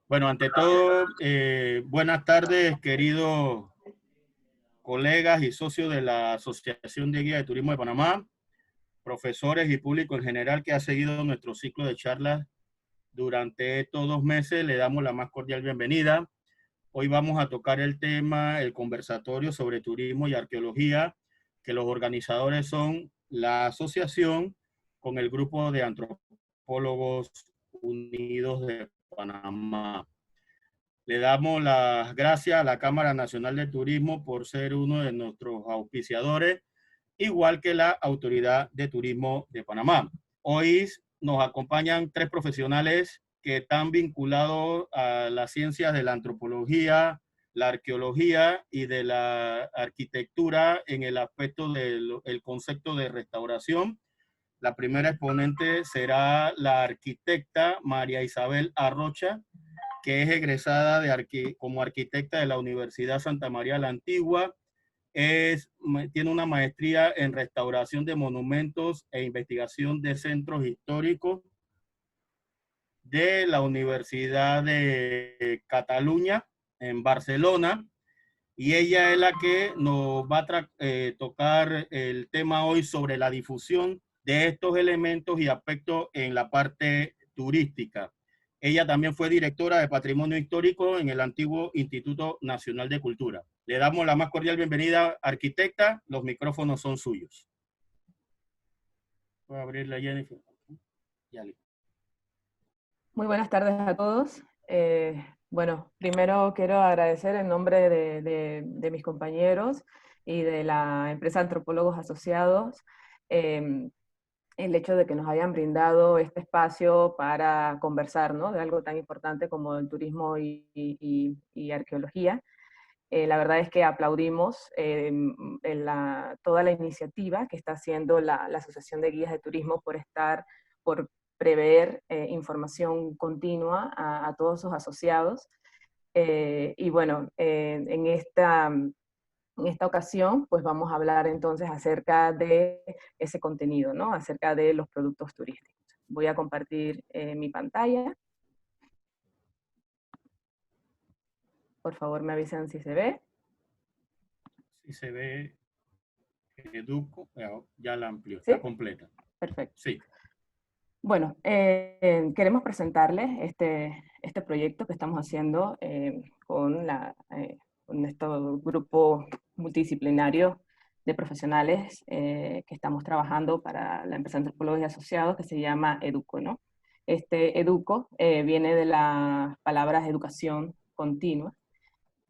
Bueno, ante todo, buenas tardes, queridos colegas y socios de la Asociación de Guías de Turismo de Panamá, profesores y público en general que ha seguido nuestro ciclo de charlas durante estos 2 meses. Le damos la más cordial bienvenida. Hoy vamos a tocar el tema, el conversatorio sobre turismo y arqueología, que los organizadores son la asociación con el grupo de antropólogos unidos de Panamá. Le damos las gracias a la Cámara Nacional de Turismo por ser uno de nuestros auspiciadores, igual que la Autoridad de Turismo de Panamá. Hoy nos acompañan 3 profesionales que están vinculados a las ciencias de la antropología, la arqueología y de la arquitectura en el aspecto del concepto de restauración. La primera exponente será la arquitecta María Isabel Arrocha, que es egresada como arquitecta de la Universidad Santa María la Antigua. Tiene una maestría en restauración de monumentos e investigación de centros históricos de la Universidad de Cataluña en Barcelona, y ella es la que nos va a tocar el tema hoy sobre la difusión de estos elementos y aspectos en la parte turística. Ella también fue directora de Patrimonio Histórico en el antiguo Instituto Nacional de Cultura. Le damos la más cordial bienvenida, arquitecta. Los micrófonos son suyos. Voy a abrirla, Jennifer. Muy buenas tardes a todos. Bueno, primero quiero agradecer en nombre de mis compañeros y de la empresa Antropólogos Asociados el hecho de que nos hayan brindado este espacio para conversar, ¿no?, de algo tan importante como el turismo y arqueología. La verdad es que aplaudimos toda la iniciativa que está haciendo la Asociación de Guías de Turismo por prever información continua a todos sus asociados. Y bueno, en esta ocasión, pues vamos a hablar entonces acerca de ese contenido, ¿no?, acerca de los productos turísticos. Voy a compartir mi pantalla. Por favor, me avisan si se ve. Si se ve, Educo, ya la amplió, ¿Sí? está completa. Perfecto. Sí. Bueno, queremos presentarles este proyecto que estamos haciendo con este grupo multidisciplinario de profesionales que estamos trabajando para la empresa Antropólogos y Asociados, que se llama EDUCO, ¿no? Este EDUCO viene de las palabras educación continua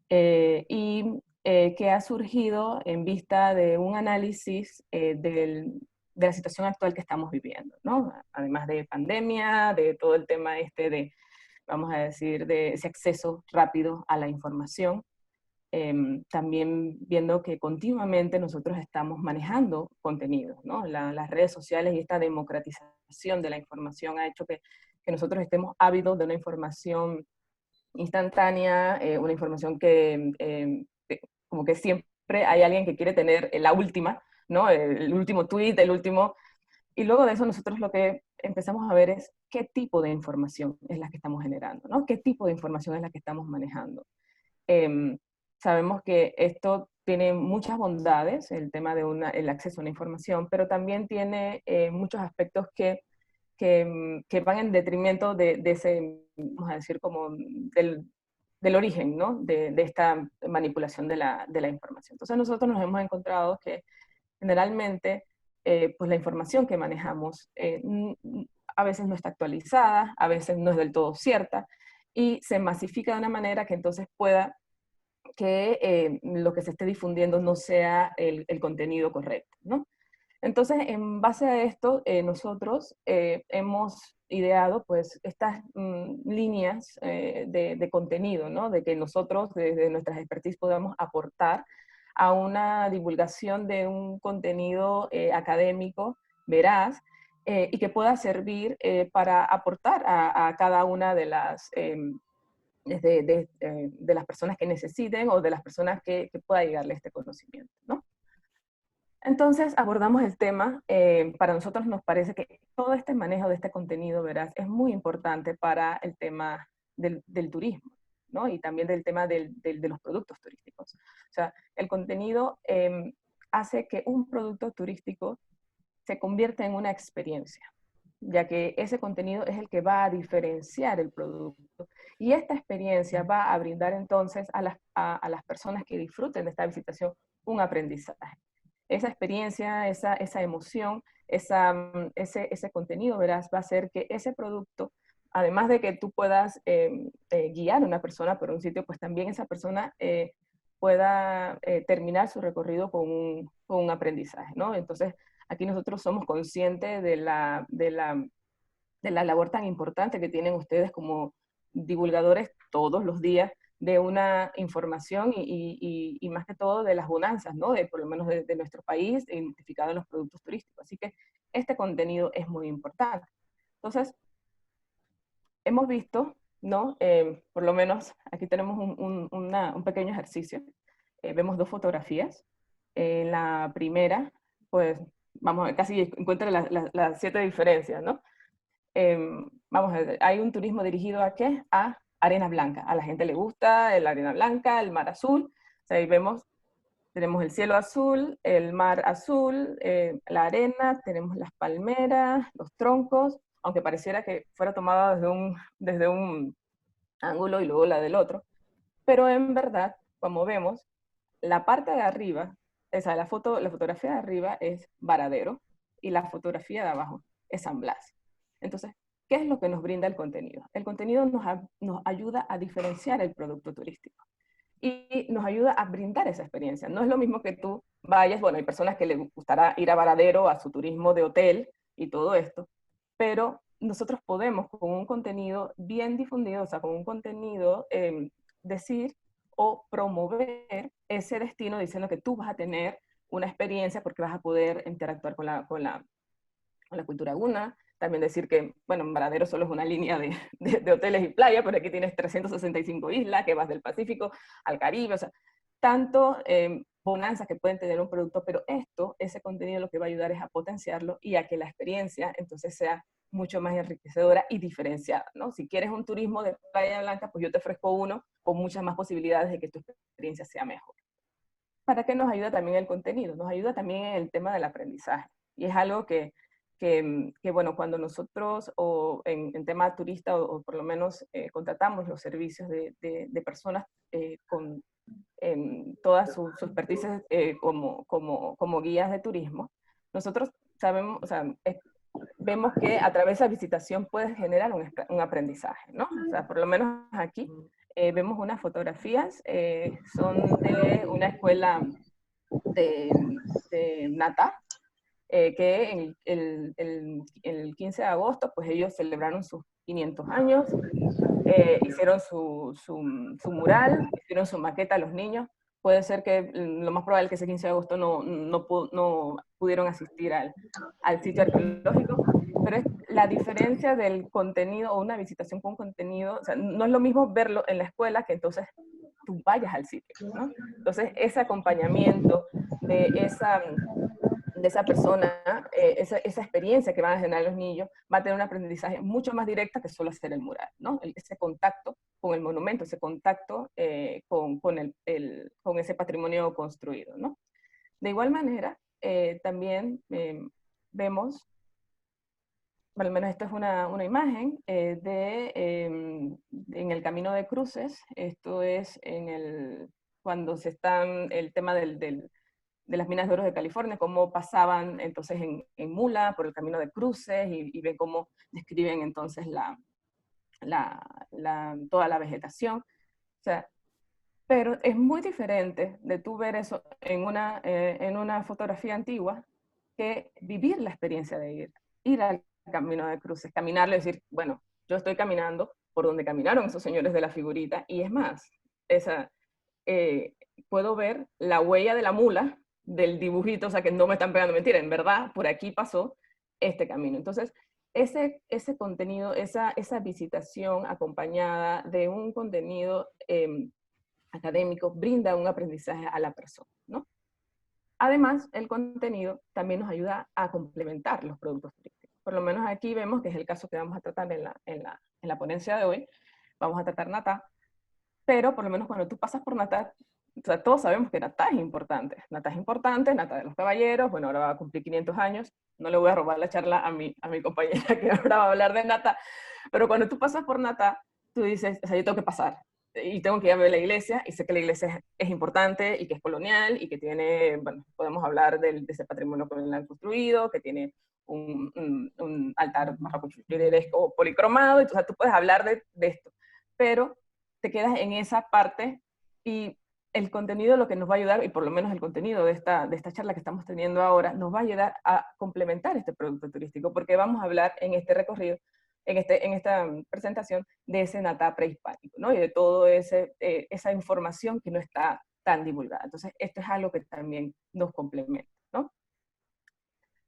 que ha surgido en vista de un análisis de la situación actual que estamos viviendo, ¿no? Además de pandemia, de todo el tema vamos a decir, de ese acceso rápido a la información. También viendo que continuamente nosotros estamos manejando contenido, ¿no? Las redes sociales y esta democratización de la información ha hecho que nosotros estemos ávidos de una información instantánea, una información como que siempre hay alguien que quiere tener la última, ¿no? El último tweet, y luego de eso nosotros lo que empezamos a ver es qué tipo de información es la que estamos generando, ¿no? ¿Qué tipo de información es la que estamos manejando? Sabemos que esto tiene muchas bondades, el tema de el acceso a una información, pero también tiene muchos aspectos que van en detrimento de ese, vamos a decir, como del origen, ¿no?, de esta manipulación de la información. Entonces nosotros nos hemos encontrado que generalmente pues la información que manejamos a veces no está actualizada, a veces no es del todo cierta, y se masifica de una manera que entonces pueda que lo que se esté difundiendo no sea el contenido correcto, ¿no? Entonces, en base a esto, nosotros hemos ideado pues estas líneas de contenido, ¿no? De que nosotros desde nuestras expertise podamos aportar a una divulgación de un contenido académico veraz y que pueda servir para aportar a cada una de de las personas que necesiten o de las personas que pueda llegarle este conocimiento, ¿no? Entonces abordamos el tema, para nosotros nos parece que todo este manejo de este contenido, verás, es muy importante para el tema del turismo, ¿no? Y también del tema de los productos turísticos. O sea, el contenido hace que un producto turístico se convierta en una experiencia, ya que ese contenido es el que va a diferenciar el producto. Y esta experiencia va a brindar entonces a las personas que disfruten de esta visitación un aprendizaje. Esa experiencia, esa emoción, ese contenido, verás, va a hacer que ese producto, además de que tú puedas guiar a una persona por un sitio, pues también esa persona pueda terminar su recorrido con un aprendizaje, ¿no? Entonces, aquí nosotros somos conscientes de la labor tan importante que tienen ustedes como divulgadores todos los días de una información y más que todo de las bonanzas, ¿no? Por lo menos de nuestro país, identificado en los productos turísticos. Así que este contenido es muy importante. Entonces, hemos visto, ¿no? Por lo menos aquí tenemos un pequeño ejercicio. Vemos dos fotografías. La primera, pues, vamos a ver, casi encuentra las 7 diferencias, ¿no? Vamos a ver, hay un turismo dirigido ¿a qué? A arena blanca. A la gente le gusta la arena blanca, el mar azul. O sea, ahí vemos, tenemos el cielo azul, el mar azul, la arena, tenemos las palmeras, los troncos, aunque pareciera que fuera tomada desde un ángulo y luego la del otro. Pero en verdad, como vemos, la parte de arriba, o sea, la fotografía de arriba es Varadero y la fotografía de abajo es San Blas. Entonces, ¿qué es lo que nos brinda el contenido? El contenido nos ayuda a diferenciar el producto turístico y nos ayuda a brindar esa experiencia. No es lo mismo que tú vayas, bueno, hay personas que les gustará ir a Varadero, a su turismo de hotel y todo esto, pero nosotros podemos con un contenido bien difundido, o sea, con un contenido, decir o promover ese destino diciendo que tú vas a tener una experiencia porque vas a poder interactuar con la cultura guna. También decir que, bueno, Varadero solo es una línea de hoteles y playa, pero aquí tienes 365 islas, que vas del Pacífico al Caribe, o sea, tanto bonanzas que pueden tener un producto, pero ese contenido lo que va a ayudar es a potenciarlo y a que la experiencia entonces sea mucho más enriquecedora y diferenciada, ¿no? Si quieres un turismo de Playa Blanca, pues yo te ofrezco uno con muchas más posibilidades de que tu experiencia sea mejor. ¿Para qué nos ayuda también el contenido? Nos ayuda también en el tema del aprendizaje. Y es algo que bueno, cuando nosotros o en tema turista o por lo menos contratamos los servicios de personas con toda su expertise como guías de turismo, nosotros sabemos, o sea, vemos que a través de la visitación puedes generar un aprendizaje, ¿no? O sea, por lo menos aquí vemos unas fotografías, son de una escuela de Nata, que el 15 de agosto, pues ellos celebraron sus 500 años, hicieron su mural, hicieron su maqueta a los niños. Puede ser que lo más probable es que ese 15 de agosto no pudieron asistir al sitio arqueológico, pero es la diferencia del contenido o una visitación con contenido, o sea, no es lo mismo verlo en la escuela que entonces tú vayas al sitio, ¿no? Entonces, ese acompañamiento de esa persona, esa experiencia que van a generar los niños, va a tener un aprendizaje mucho más directa que solo hacer el mural, ¿no? Ese contacto con el monumento, ese contacto con ese patrimonio construido, ¿no? De igual manera, también vemos, al menos esta es una imagen, en el Camino de Cruces, esto es cuando se están, el tema de las minas de oro de California, cómo pasaban entonces en mula por el Camino de Cruces y ven cómo describen entonces toda la vegetación. O sea, pero es muy diferente de tú ver eso en una fotografía antigua que vivir la experiencia de ir al Camino de Cruces, caminarle y decir, bueno, yo estoy caminando por donde caminaron esos señores de la figurita, y es más, eh, puedo ver la huella de la mula del dibujito, o sea que no me están pegando mentira, en verdad, por aquí pasó este camino. Entonces, ese contenido, esa visitación acompañada de un contenido académico brinda un aprendizaje a la persona, ¿no? Además, el contenido también nos ayuda a complementar los productos turísticos. Por lo menos aquí vemos que es el caso que vamos a tratar en la ponencia de hoy. vamos a tratar nata, pero por lo menos cuando tú pasas por nata, o sea, todos sabemos que nata es importante. Nata es importante, nata de los caballeros, bueno, ahora va a cumplir 500 años, no le voy a robar la charla a mi compañera que ahora va a hablar de nata, pero cuando tú pasas por nata, tú dices, o sea, yo tengo que pasar, y tengo que ir a ver la iglesia, y sé que la iglesia es importante, y que es colonial, y que tiene, bueno, podemos hablar de ese patrimonio colonial construido, que tiene un altar marroquínesco policromado, y, o sea, tú puedes hablar de esto, pero te quedas en esa parte, y el contenido lo que nos va a ayudar, y por lo menos el contenido de esta charla que estamos teniendo ahora, nos va a ayudar a complementar este producto turístico, porque vamos a hablar en este recorrido, en esta presentación, de ese nata prehispánico, ¿no? Y de toda esa información que no está tan divulgada. Entonces, esto es algo que también nos complementa, ¿no?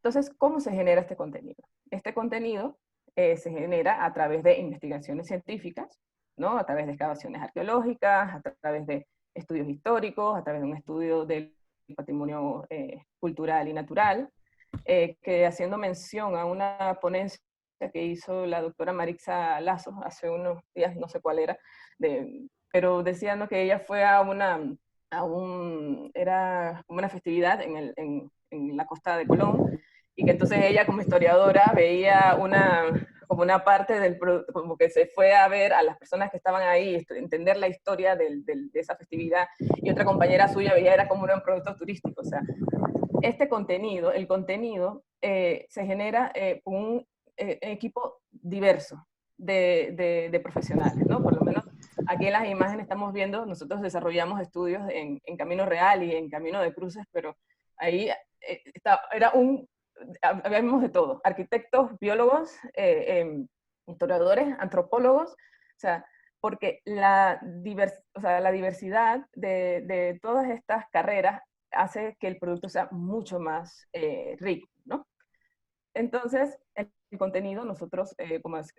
Entonces, ¿cómo se genera este contenido? Este contenido se genera a través de investigaciones científicas, ¿no? A través de excavaciones arqueológicas, a través de estudios históricos, a través de un estudio del patrimonio cultural y natural, que haciendo mención a una ponencia que hizo la doctora Marixa Lazo hace unos días, no sé cuál era, pero decía, ¿no?, que ella fue era como una festividad en la costa de Colón, y que entonces ella como historiadora veía como una parte como que se fue a ver a las personas que estaban ahí, entender la historia de esa festividad, y otra compañera suya veía era como un producto turístico. O sea, este contenido, el contenido se genera un equipo diverso de profesionales, ¿no? Por lo menos aquí en las imágenes estamos viendo, nosotros desarrollamos estudios en Camino Real y en Camino de Cruces, pero ahí habíamos de todo: arquitectos, biólogos, historiadores, antropólogos, o sea, porque o sea, la diversidad de todas estas carreras hace que el producto sea mucho más rico, ¿no? Entonces, el contenido, nosotros,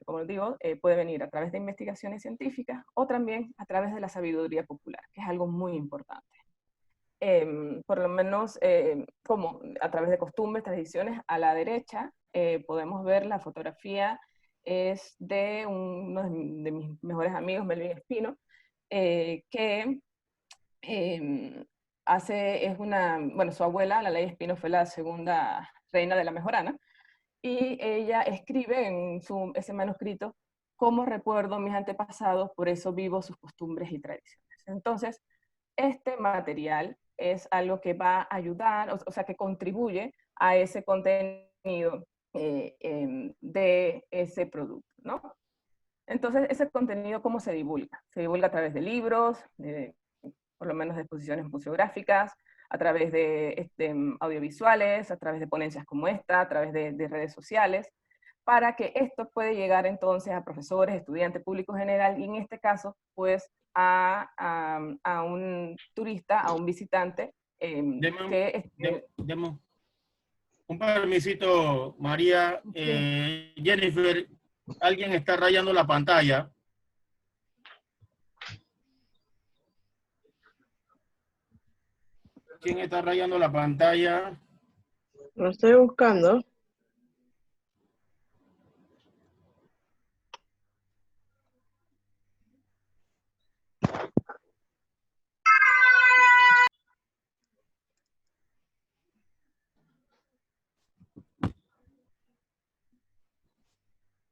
como digo, puede venir a través de investigaciones científicas o también a través de la sabiduría popular, que es algo muy importante. Por lo menos, como a través de costumbres, tradiciones, a la derecha podemos ver la fotografía, es de uno de mis mejores amigos, Melvin Espino, que bueno, su abuela, la Ley Espino, fue la segunda reina de la Mejorana, y ella escribe en ese manuscrito: "Cómo recuerdo mis antepasados, por eso vivo sus costumbres y tradiciones". Entonces, este material es algo que va a ayudar, o sea, que contribuye a ese contenido de ese producto, ¿no? Entonces, ese contenido, ¿cómo se divulga? Se divulga a través de libros, por lo menos de exposiciones museográficas, a través de audiovisuales, a través de ponencias como esta, a través de redes sociales, para que esto puede llegar entonces a profesores, estudiantes, público general, y en este caso, pues, a un turista, a un visitante Demos un permisito, María. sí. Jennifer, alguien está rayando la pantalla. ¿Quién está rayando la pantalla? Lo estoy buscando.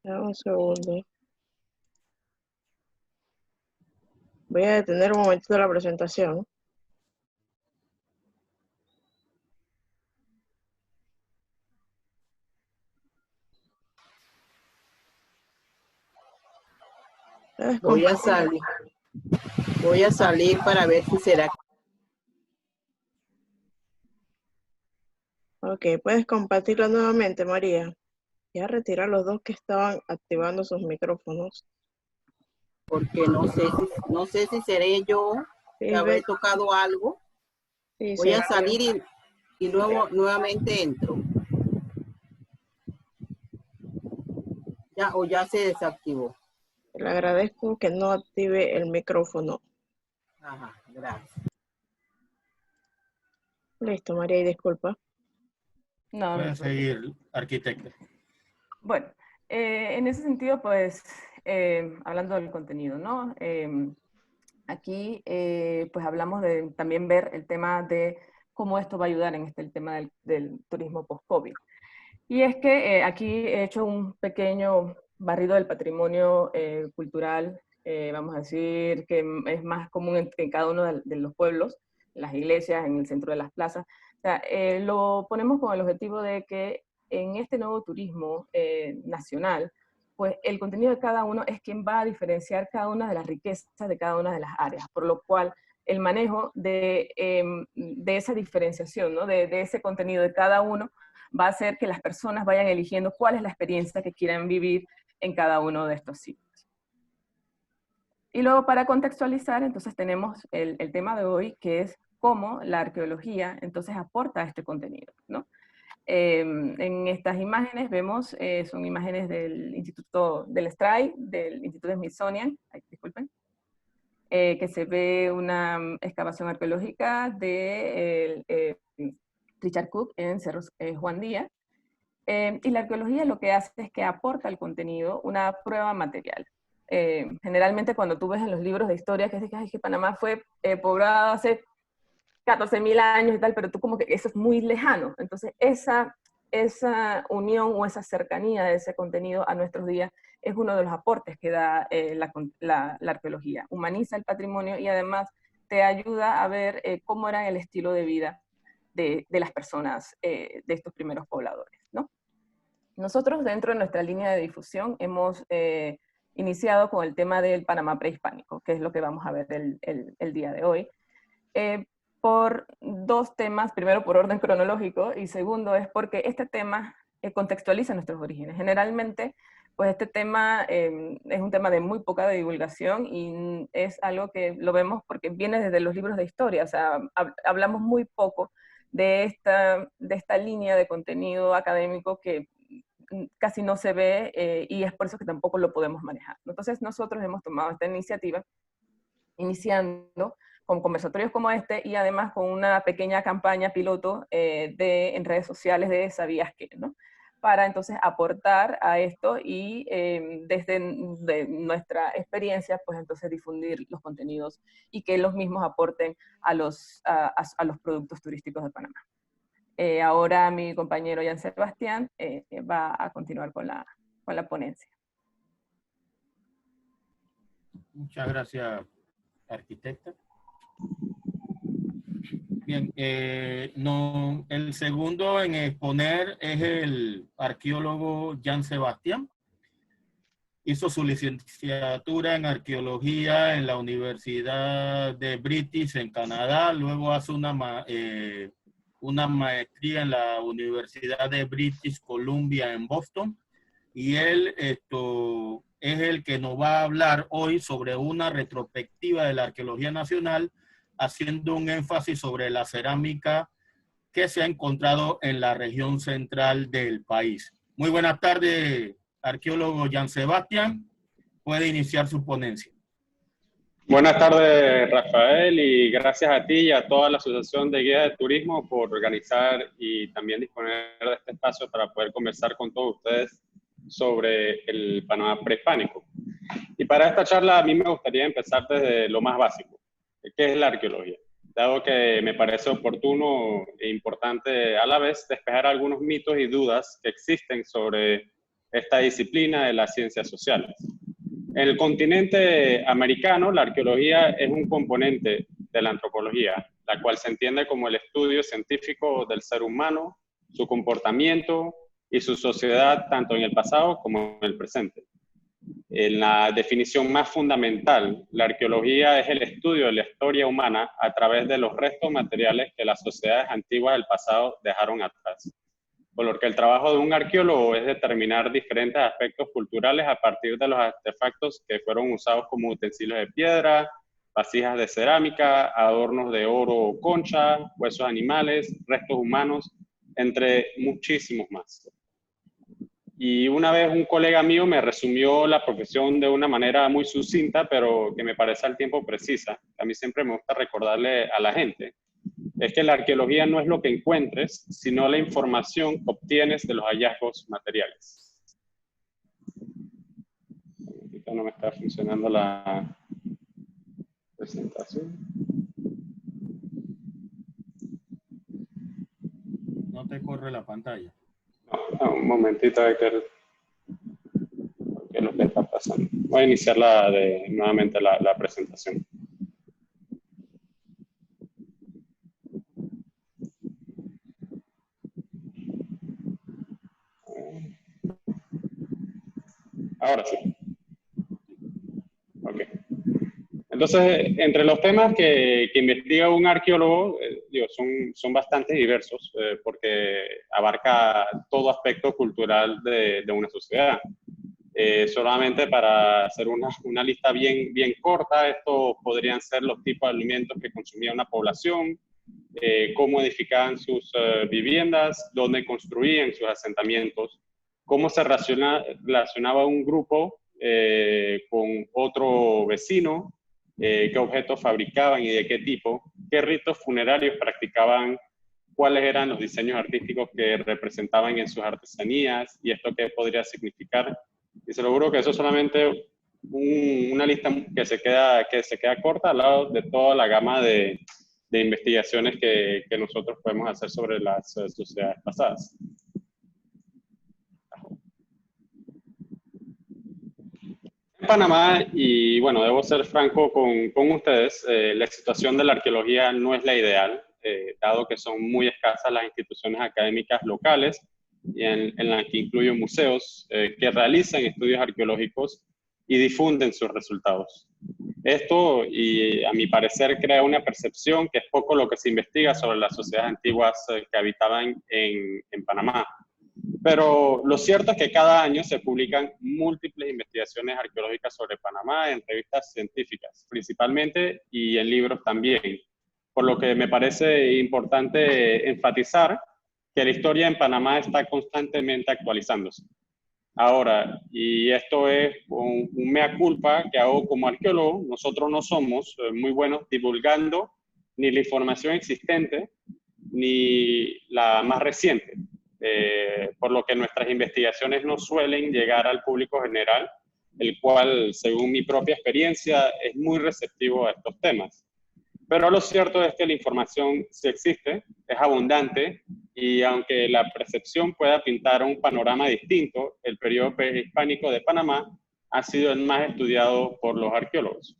Dame un segundo. Voy a detener un momentito la presentación. Voy a salir para ver si será. Ok, puedes compartirlo nuevamente, María. Ya retirar los dos que estaban activando sus micrófonos. Porque no sé si seré yo Sí, que habré tocado algo. sí, Voy a salir y luego nuevamente entro. Ya se desactivó. le agradezco que no active el micrófono. Ajá, gracias. Listo, María, y disculpa. No, no Puede te preocupes. seguir, arquitecto. Bueno, en ese sentido, pues, hablando del contenido, ¿no? Aquí pues hablamos de también ver el tema de cómo esto va a ayudar en el tema del turismo post-COVID. Y es que aquí he hecho un pequeño barrido del patrimonio cultural, vamos a decir que es más común en cada uno de los pueblos, en las iglesias, en el centro de las plazas. O sea, lo ponemos con el objetivo de que en este nuevo turismo nacional, pues el contenido de cada uno es quien va a diferenciar cada una de las riquezas de cada una de las áreas, por lo cual el manejo de esa diferenciación, ¿no? de ese contenido de cada uno, va a hacer que las personas vayan eligiendo cuál es la experiencia que quieren vivir en cada uno de estos sitios. Y luego para contextualizar, entonces tenemos el tema de hoy, que es cómo la arqueología entonces aporta este contenido, ¿no? En estas imágenes vemos, son imágenes del Instituto del STRAI, del Instituto Smithsonian, disculpen, que se ve una excavación arqueológica de Richard Cook en Cerro Juan Díaz. Y la arqueología lo que hace es que aporta al contenido una prueba material. Generalmente cuando tú ves en los libros de historia que dices que Panamá fue poblado hace 14.000 años y tal, pero tú como que eso es muy lejano. Entonces esa unión o esa cercanía de ese contenido a nuestros días es uno de los aportes que da la arqueología. Humaniza el patrimonio y además te ayuda a ver cómo era el estilo de vida de las personas, de estos primeros pobladores, ¿no? Nosotros dentro de nuestra línea de difusión hemos iniciado con el tema del Panamá prehispánico, que es lo que vamos a ver el día de hoy, por dos temas, primero por orden cronológico y segundo es porque este tema contextualiza nuestros orígenes. Generalmente, pues este tema es un tema de muy poca divulgación y es algo que lo vemos porque viene desde los libros de historia, o sea, hablamos muy poco de esta línea de contenido académico que casi no se ve y es por eso que tampoco lo podemos manejar. Entonces nosotros hemos tomado esta iniciativa iniciando con conversatorios como este y además con una pequeña campaña piloto en redes sociales de ¿Sabías qué?, ¿no? Para entonces aportar a esto y desde nuestra experiencia, pues entonces difundir los contenidos y que los mismos aporten a los productos turísticos de Panamá. Ahora mi compañero Jan Sebastián va a continuar con la ponencia. Muchas gracias, arquitecta. Bien, el segundo en exponer es el arqueólogo Jan Sebastián. Hizo su licenciatura en arqueología en la Universidad de British en Canadá, luego hace una maestría en la Universidad de British Columbia en Boston, y él es el que nos va a hablar hoy sobre una retrospectiva de la arqueología nacional, haciendo un énfasis sobre la cerámica que se ha encontrado en la región central del país. Muy buenas tardes, arqueólogo Jan Sebastián. Puede iniciar su ponencia. Buenas tardes, Rafael, y gracias a ti y a toda la Asociación de Guías de Turismo por organizar y también disponer de este espacio para poder conversar con todos ustedes sobre el Panamá prehispánico. Y para esta charla a mí me gustaría empezar desde lo más básico, que es la arqueología, dado que me parece oportuno e importante a la vez despejar algunos mitos y dudas que existen sobre esta disciplina de las ciencias sociales. En el continente americano, la arqueología es un componente de la antropología, la cual se entiende como el estudio científico del ser humano, su comportamiento y su sociedad tanto en el pasado como en el presente. En la definición más fundamental, la arqueología es el estudio de la historia humana a través de los restos materiales que las sociedades antiguas del pasado dejaron atrás. Por lo que el trabajo de un arqueólogo es determinar diferentes aspectos culturales a partir de los artefactos que fueron usados como utensilios de piedra, vasijas de cerámica, adornos de oro o concha, huesos animales, restos humanos, entre muchísimos más. Y una vez un colega mío me resumió la profesión de una manera muy sucinta, pero que me parece al tiempo precisa. A mí siempre me gusta recordarle a la gente, es que la arqueología no es lo que encuentres, sino la información que obtienes de los hallazgos materiales. ahorita no me está funcionando la presentación. No te corre la pantalla. No, un momentito, a ver qué es lo que está pasando. Voy a iniciar nuevamente la presentación. Ahora sí. Ok. Entonces, entre los temas que investiga un arqueólogo, son bastante diversos, porque abarca todo aspecto cultural de una sociedad. Solamente para hacer una lista bien corta, estos podrían ser los tipos de alimentos que consumía una población, cómo edificaban sus viviendas, dónde construían sus asentamientos, cómo se relacionaba un grupo con otro vecino, qué objetos fabricaban y de qué tipo, qué ritos funerarios practicaban, cuáles eran los diseños artísticos que representaban en sus artesanías y esto qué podría significar. Y se lo juro que eso es solamente una lista que se queda corta al lado de toda la gama de investigaciones que nosotros podemos hacer sobre las sociedades pasadas. En Panamá, y bueno, debo ser franco con ustedes, la situación de la arqueología no es la ideal, dado que son muy escasas las instituciones académicas locales, y en las que incluyen museos que realizan estudios arqueológicos y difunden sus resultados. Esto, y a mi parecer, crea una percepción que es poco lo que se investiga sobre las sociedades antiguas que habitaban en Panamá. Pero lo cierto es que cada año se publican múltiples investigaciones arqueológicas sobre Panamá en revistas científicas, principalmente, y en libros también. Por lo que me parece importante enfatizar que la historia en Panamá está constantemente actualizándose. Ahora, y esto es un mea culpa que hago como arqueólogo, nosotros no somos muy buenos divulgando ni la información existente ni la más reciente. Por lo que nuestras investigaciones no suelen llegar al público general, el cual, según mi propia experiencia, es muy receptivo a estos temas. Pero lo cierto es que la información sí existe, es abundante, y aunque la percepción pueda pintar un panorama distinto, el periodo prehispánico de Panamá ha sido el más estudiado por los arqueólogos.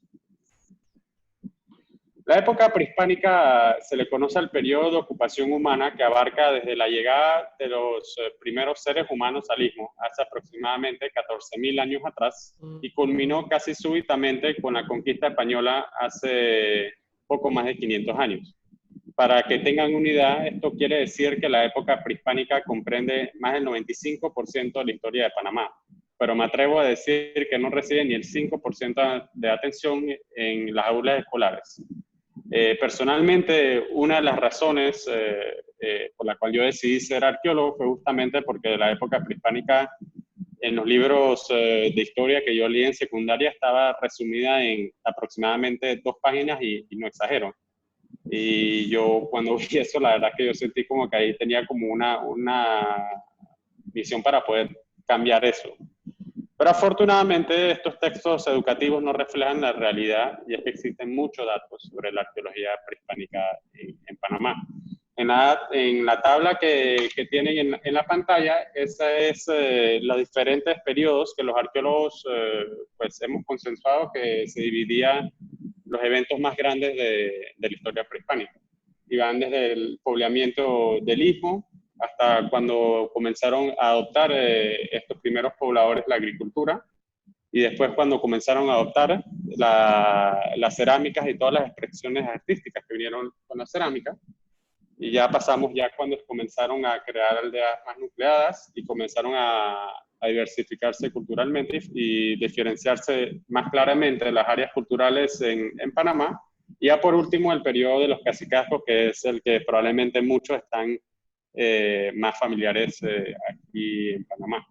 La época prehispánica se le conoce al periodo de ocupación humana que abarca desde la llegada de los primeros seres humanos al istmo hace aproximadamente 14.000 años atrás y culminó casi súbitamente con la conquista española hace poco más de 500 años. Para que tengan una idea, esto quiere decir que la época prehispánica comprende más del 95% de la historia de Panamá, pero me atrevo a decir que no recibe ni el 5% de atención en las aulas escolares. Personalmente, una de las razones por la cual yo decidí ser arqueólogo fue justamente porque la época prehispánica en los libros de historia que yo leí en secundaria estaba resumida en aproximadamente 2 páginas y no exagero. Y yo cuando vi eso, la verdad que yo sentí como que ahí tenía como una misión para poder cambiar eso. Pero afortunadamente estos textos educativos no reflejan la realidad y es que existen muchos datos sobre la arqueología prehispánica en Panamá. En la tabla que tienen en la pantalla, esa es los diferentes periodos que los arqueólogos pues hemos consensuado que se dividían los eventos más grandes de la historia prehispánica. Y van desde el poblamiento del istmo hasta cuando comenzaron a adoptar estos primeros pobladores la agricultura, y después cuando comenzaron a adoptar las cerámicas y todas las expresiones artísticas que vinieron con la cerámica, y ya pasamos ya cuando comenzaron a crear aldeas más nucleadas y comenzaron a diversificarse culturalmente y diferenciarse más claramente de las áreas culturales en Panamá, y ya por último el periodo de los cacicazgos, que es el que probablemente muchos están más familiares aquí en Panamá.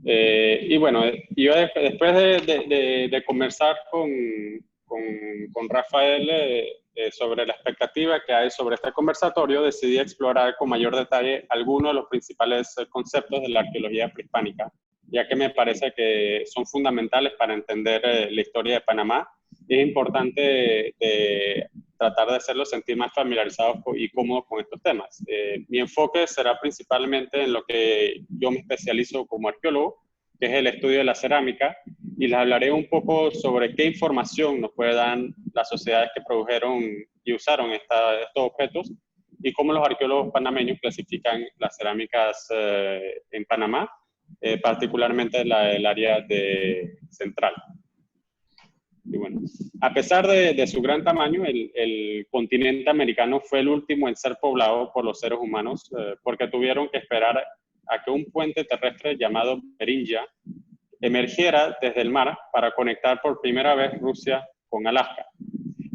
Y bueno, yo después de conversar con Rafael sobre la expectativa que hay sobre este conversatorio, decidí explorar con mayor detalle algunos de los principales conceptos de la arqueología prehispánica ya que me parece que son fundamentales para entender la historia de Panamá. Es importante tratar de hacerlos sentir más familiarizados y cómodos con estos temas. Mi enfoque será principalmente en lo que yo me especializo como arqueólogo, que es el estudio de la cerámica, y les hablaré un poco sobre qué información nos puede dar las sociedades que produjeron y usaron estos objetos, y cómo los arqueólogos panameños clasifican las cerámicas en Panamá, particularmente la del área central. Y bueno, a pesar de su gran tamaño, el continente americano fue el último en ser poblado por los seres humanos, porque tuvieron que esperar a que un puente terrestre llamado Beringia emergiera desde el mar para conectar por primera vez Rusia con Alaska.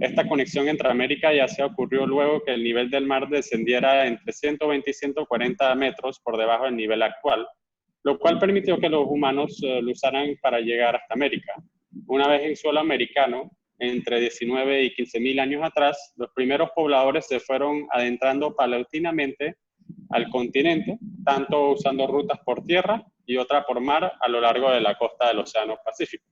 Esta conexión entre América y Asia ocurrió luego que el nivel del mar descendiera entre 120 y 140 metros por debajo del nivel actual, lo cual permitió que los humanos lo usaran para llegar hasta América. Una vez en suelo americano, entre 19 y 15.000 años atrás, los primeros pobladores se fueron adentrando paulatinamente al continente, tanto usando rutas por tierra y otra por mar a lo largo de la costa del Océano Pacífico.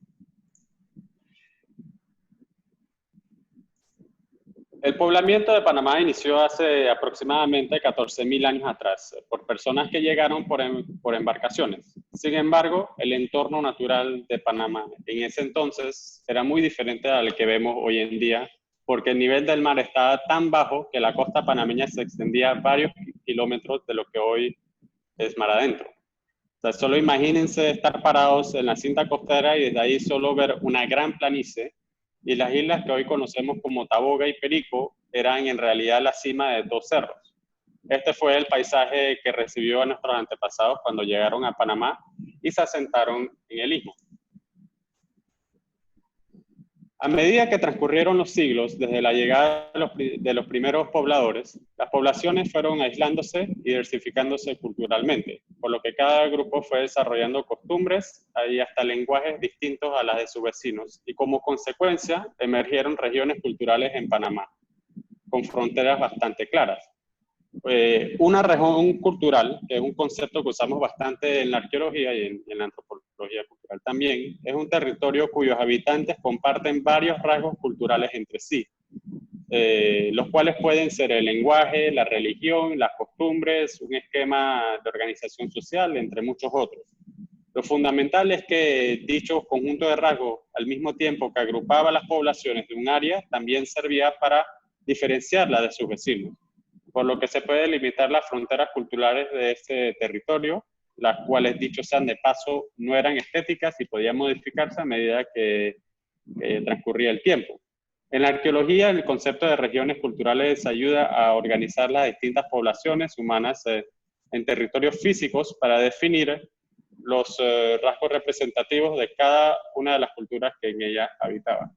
El poblamiento de Panamá inició hace aproximadamente 14.000 años atrás por personas que llegaron por embarcaciones. Sin embargo, el entorno natural de Panamá en ese entonces era muy diferente al que vemos hoy en día, porque el nivel del mar estaba tan bajo que la costa panameña se extendía varios kilómetros de lo que hoy es mar adentro. O sea, solo imagínense estar parados en la cinta costera y desde ahí solo ver una gran planicie, y las islas que hoy conocemos como Taboga y Perico eran en realidad la cima de dos cerros. Este fue el paisaje que recibió a nuestros antepasados cuando llegaron a Panamá y se asentaron en el istmo. A medida que transcurrieron los siglos, desde la llegada de los primeros pobladores, las poblaciones fueron aislándose y diversificándose culturalmente, por lo que cada grupo fue desarrollando costumbres y hasta lenguajes distintos a las de sus vecinos, y como consecuencia emergieron regiones culturales en Panamá, con fronteras bastante claras. Una región cultural, que es un concepto que usamos bastante en la arqueología y en la antropología cultural también, es un territorio cuyos habitantes comparten varios rasgos culturales entre sí, los cuales pueden ser el lenguaje, la religión, las costumbres, un esquema de organización social, entre muchos otros. Lo fundamental es que dicho conjunto de rasgos, al mismo tiempo que agrupaba las poblaciones de un área, también servía para diferenciarla de sus vecinos, por lo que se puede limitar las fronteras culturales de este territorio, las cuales, dicho sean de paso, no eran estéticas y podían modificarse a medida que transcurría el tiempo. En la arqueología, el concepto de regiones culturales ayuda a organizar las distintas poblaciones humanas en territorios físicos para definir los rasgos representativos de cada una de las culturas que en ella habitaban.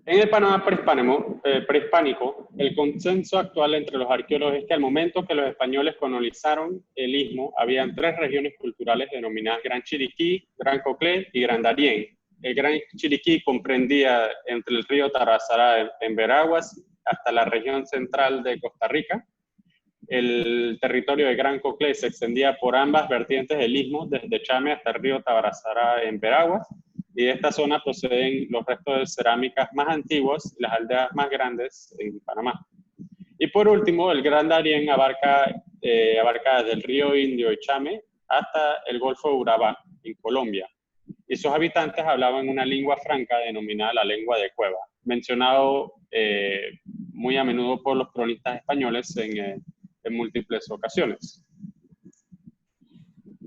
En el Panamá prehispánico, el consenso actual entre los arqueólogos es que al momento que los españoles colonizaron el istmo, habían tres regiones culturales denominadas Gran Chiriquí, Gran Coclé y Gran Darién. El Gran Chiriquí comprendía entre el río Tarazará en Veraguas hasta la región central de Costa Rica. El territorio de Gran Coclé se extendía por ambas vertientes del istmo, desde Chame hasta el río Tarazará en Veraguas. Y de esta zona proceden los restos de cerámicas más antiguos y las aldeas más grandes en Panamá. Y por último, el Gran Darién abarca desde el río Indio y Chame hasta el Golfo de Urabá, en Colombia. Y sus habitantes hablaban una lengua franca denominada la lengua de Cueva, mencionado muy a menudo por los cronistas españoles en múltiples ocasiones.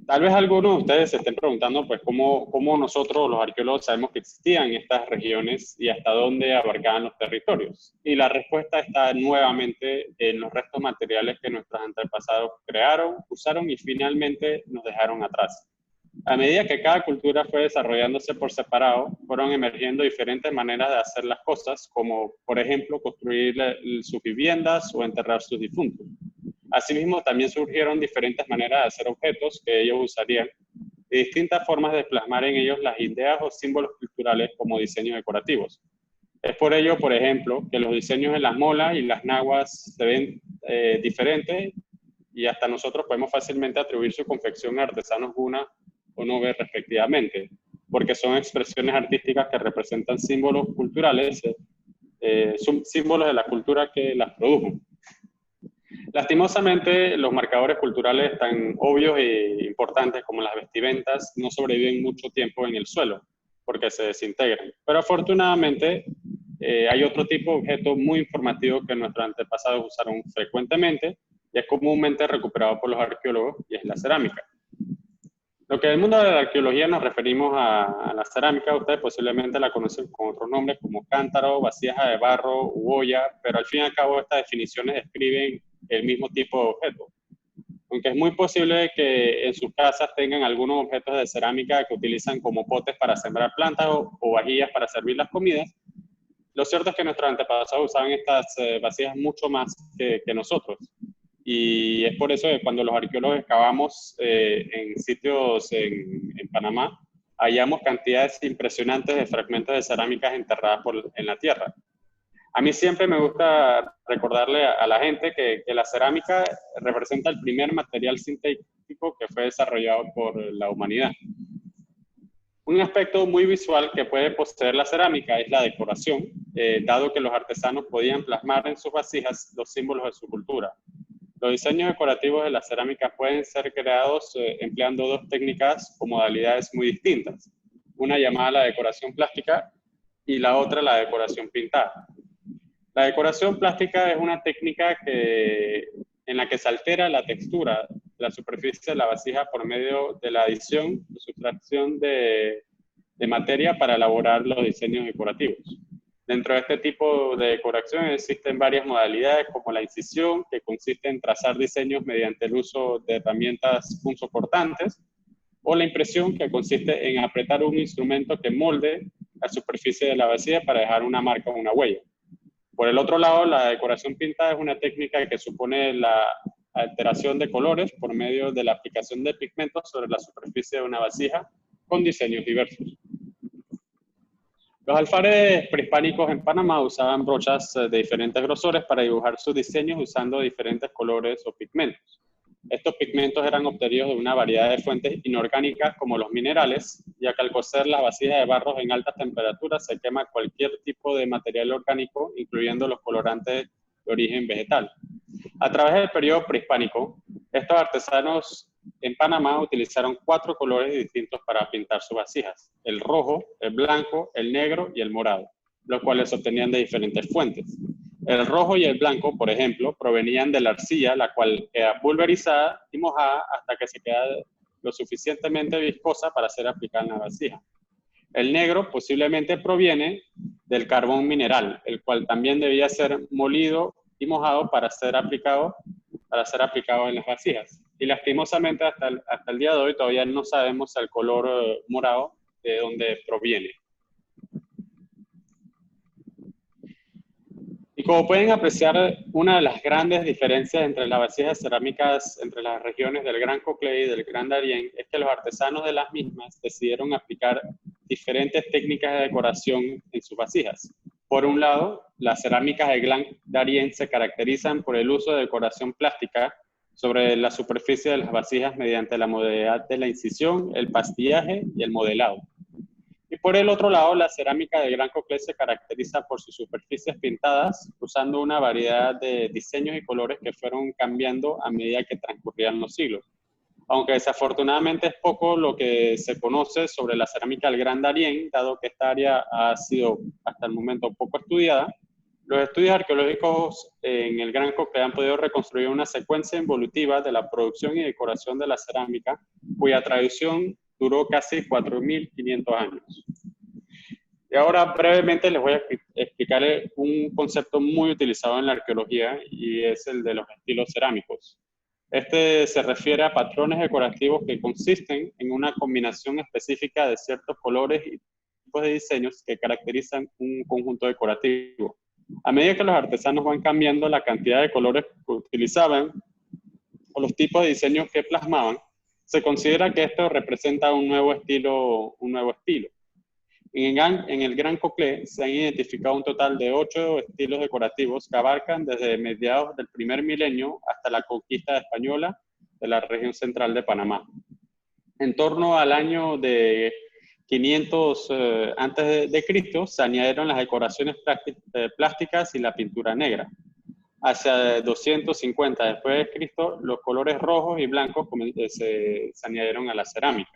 Tal vez algunos de ustedes se estén preguntando, pues, cómo nosotros, los arqueólogos, sabemos que existían estas regiones y hasta dónde abarcaban los territorios. Y la respuesta está nuevamente en los restos materiales que nuestros antepasados crearon, usaron y finalmente nos dejaron atrás. A medida que cada cultura fue desarrollándose por separado, fueron emergiendo diferentes maneras de hacer las cosas, como, por ejemplo, construir sus viviendas o enterrar sus difuntos. Asimismo, también surgieron diferentes maneras de hacer objetos que ellos usarían y distintas formas de plasmar en ellos las ideas o símbolos culturales como diseños decorativos. Es por ello, por ejemplo, que los diseños en las molas y las naguas se ven diferentes y hasta nosotros podemos fácilmente atribuir su confección a artesanos Guna o Nove respectivamente, porque son expresiones artísticas que representan símbolos culturales, son símbolos de la cultura que las produjo. Lastimosamente, los marcadores culturales tan obvios e importantes como las vestimentas no sobreviven mucho tiempo en el suelo, porque se desintegran. Pero afortunadamente, hay otro tipo de objeto muy informativo que nuestros antepasados usaron frecuentemente y es comúnmente recuperado por los arqueólogos, y es la cerámica. Lo que en el mundo de la arqueología nos referimos a la cerámica, ustedes posiblemente la conocen con otros nombres como cántaro, vasija de barro u olla, pero al fin y al cabo estas definiciones describen el mismo tipo de objeto. Aunque es muy posible que en sus casas tengan algunos objetos de cerámica que utilizan como potes para sembrar plantas o vajillas para servir las comidas, lo cierto es que nuestros antepasados usaban estas vasijas mucho más que nosotros. Y es por eso que cuando los arqueólogos excavamos en sitios en Panamá, hallamos cantidades impresionantes de fragmentos de cerámicas enterradas en la tierra. A mí siempre me gusta recordarle a la gente que la cerámica representa el primer material sintético que fue desarrollado por la humanidad. Un aspecto muy visual que puede poseer la cerámica es la decoración, dado que los artesanos podían plasmar en sus vasijas los símbolos de su cultura. Los diseños decorativos de la cerámica pueden ser creados empleando dos técnicas o modalidades muy distintas. Una llamada la decoración plástica y la otra la decoración pintada. La decoración plástica es una técnica en la que se altera la textura de la superficie de la vasija por medio de la adición o sustracción de materia para elaborar los diseños decorativos. Dentro de este tipo de decoración existen varias modalidades como la incisión, que consiste en trazar diseños mediante el uso de herramientas punzocortantes, o la impresión, que consiste en apretar un instrumento que molde la superficie de la vasija para dejar una marca o una huella. Por el otro lado, la decoración pintada es una técnica que supone la alteración de colores por medio de la aplicación de pigmentos sobre la superficie de una vasija con diseños diversos. Los alfares prehispánicos en Panamá usaban brochas de diferentes grosores para dibujar sus diseños usando diferentes colores o pigmentos. Estos pigmentos eran obtenidos de una variedad de fuentes inorgánicas como los minerales, ya que al cocer las vasijas de barro en altas temperaturas se quema cualquier tipo de material orgánico, incluyendo los colorantes de origen vegetal. A través del periodo prehispánico, estos artesanos en Panamá utilizaron 4 colores distintos para pintar sus vasijas: el rojo, el blanco, el negro y el morado, los cuales se obtenían de diferentes fuentes. El rojo y el blanco, por ejemplo, provenían de la arcilla, la cual queda pulverizada y mojada hasta que se queda lo suficientemente viscosa para ser aplicada en la vasija. El negro posiblemente proviene del carbón mineral, el cual también debía ser molido y mojado para ser aplicado en las vasijas. Y lastimosamente hasta el día de hoy todavía no sabemos el color morado de dónde proviene. Y como pueden apreciar, una de las grandes diferencias entre las vasijas cerámicas entre las regiones del Gran Coclé y del Gran Darién es que los artesanos de las mismas decidieron aplicar diferentes técnicas de decoración en sus vasijas. Por un lado, las cerámicas del Gran Darién se caracterizan por el uso de decoración plástica sobre la superficie de las vasijas mediante la modalidad de la incisión, el pastillaje y el modelado. Y por el otro lado, la cerámica del Gran Coclé se caracteriza por sus superficies pintadas, usando una variedad de diseños y colores que fueron cambiando a medida que transcurrían los siglos. Aunque desafortunadamente es poco lo que se conoce sobre la cerámica del Gran Darién, dado que esta área ha sido hasta el momento poco estudiada, los estudios arqueológicos en el Gran Coclé han podido reconstruir una secuencia involutiva de la producción y decoración de la cerámica, cuya tradición duró casi 4.500 años. Y ahora brevemente les voy a explicar un concepto muy utilizado en la arqueología y es el de los estilos cerámicos. Este se refiere a patrones decorativos que consisten en una combinación específica de ciertos colores y tipos de diseños que caracterizan un conjunto decorativo. A medida que los artesanos van cambiando la cantidad de colores que utilizaban o los tipos de diseños que plasmaban, se considera que esto representa un nuevo estilo. En el Gran Coclé se han identificado un total de 8 estilos decorativos que abarcan desde mediados del primer milenio hasta la conquista española de la región central de Panamá. En torno al año de 500 antes de Cristo se añadieron las decoraciones plásticas y la pintura negra. Hacia 250 después de Cristo, los colores rojos y blancos se añadieron a la cerámica.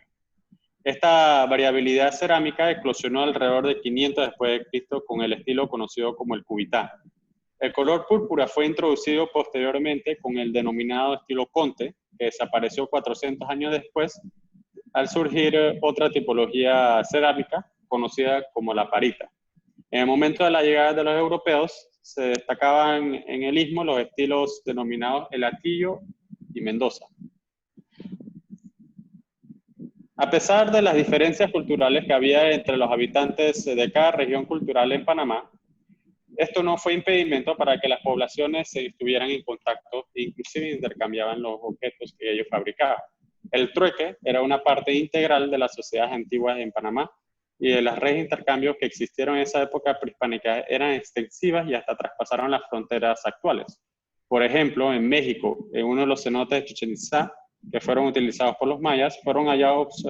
Esta variabilidad cerámica eclosionó alrededor de 500 después de Cristo con el estilo conocido como el cubitá. El color púrpura fue introducido posteriormente con el denominado estilo Conte, que desapareció 400 años después, al surgir otra tipología cerámica conocida como la parita. En el momento de la llegada de los europeos, se destacaban en el istmo los estilos denominados el Atillo y Mendoza. A pesar de las diferencias culturales que había entre los habitantes de cada región cultural en Panamá, esto no fue impedimento para que las poblaciones estuvieran en contacto e inclusive intercambiaban los objetos que ellos fabricaban. El trueque era una parte integral de las sociedades antiguas en Panamá y de las redes de intercambios que existieron en esa época prehispánica eran extensivas y hasta traspasaron las fronteras actuales. Por ejemplo, en México, en uno de los cenotes de Chichén Itzá, que fueron utilizados por los mayas, fueron hallados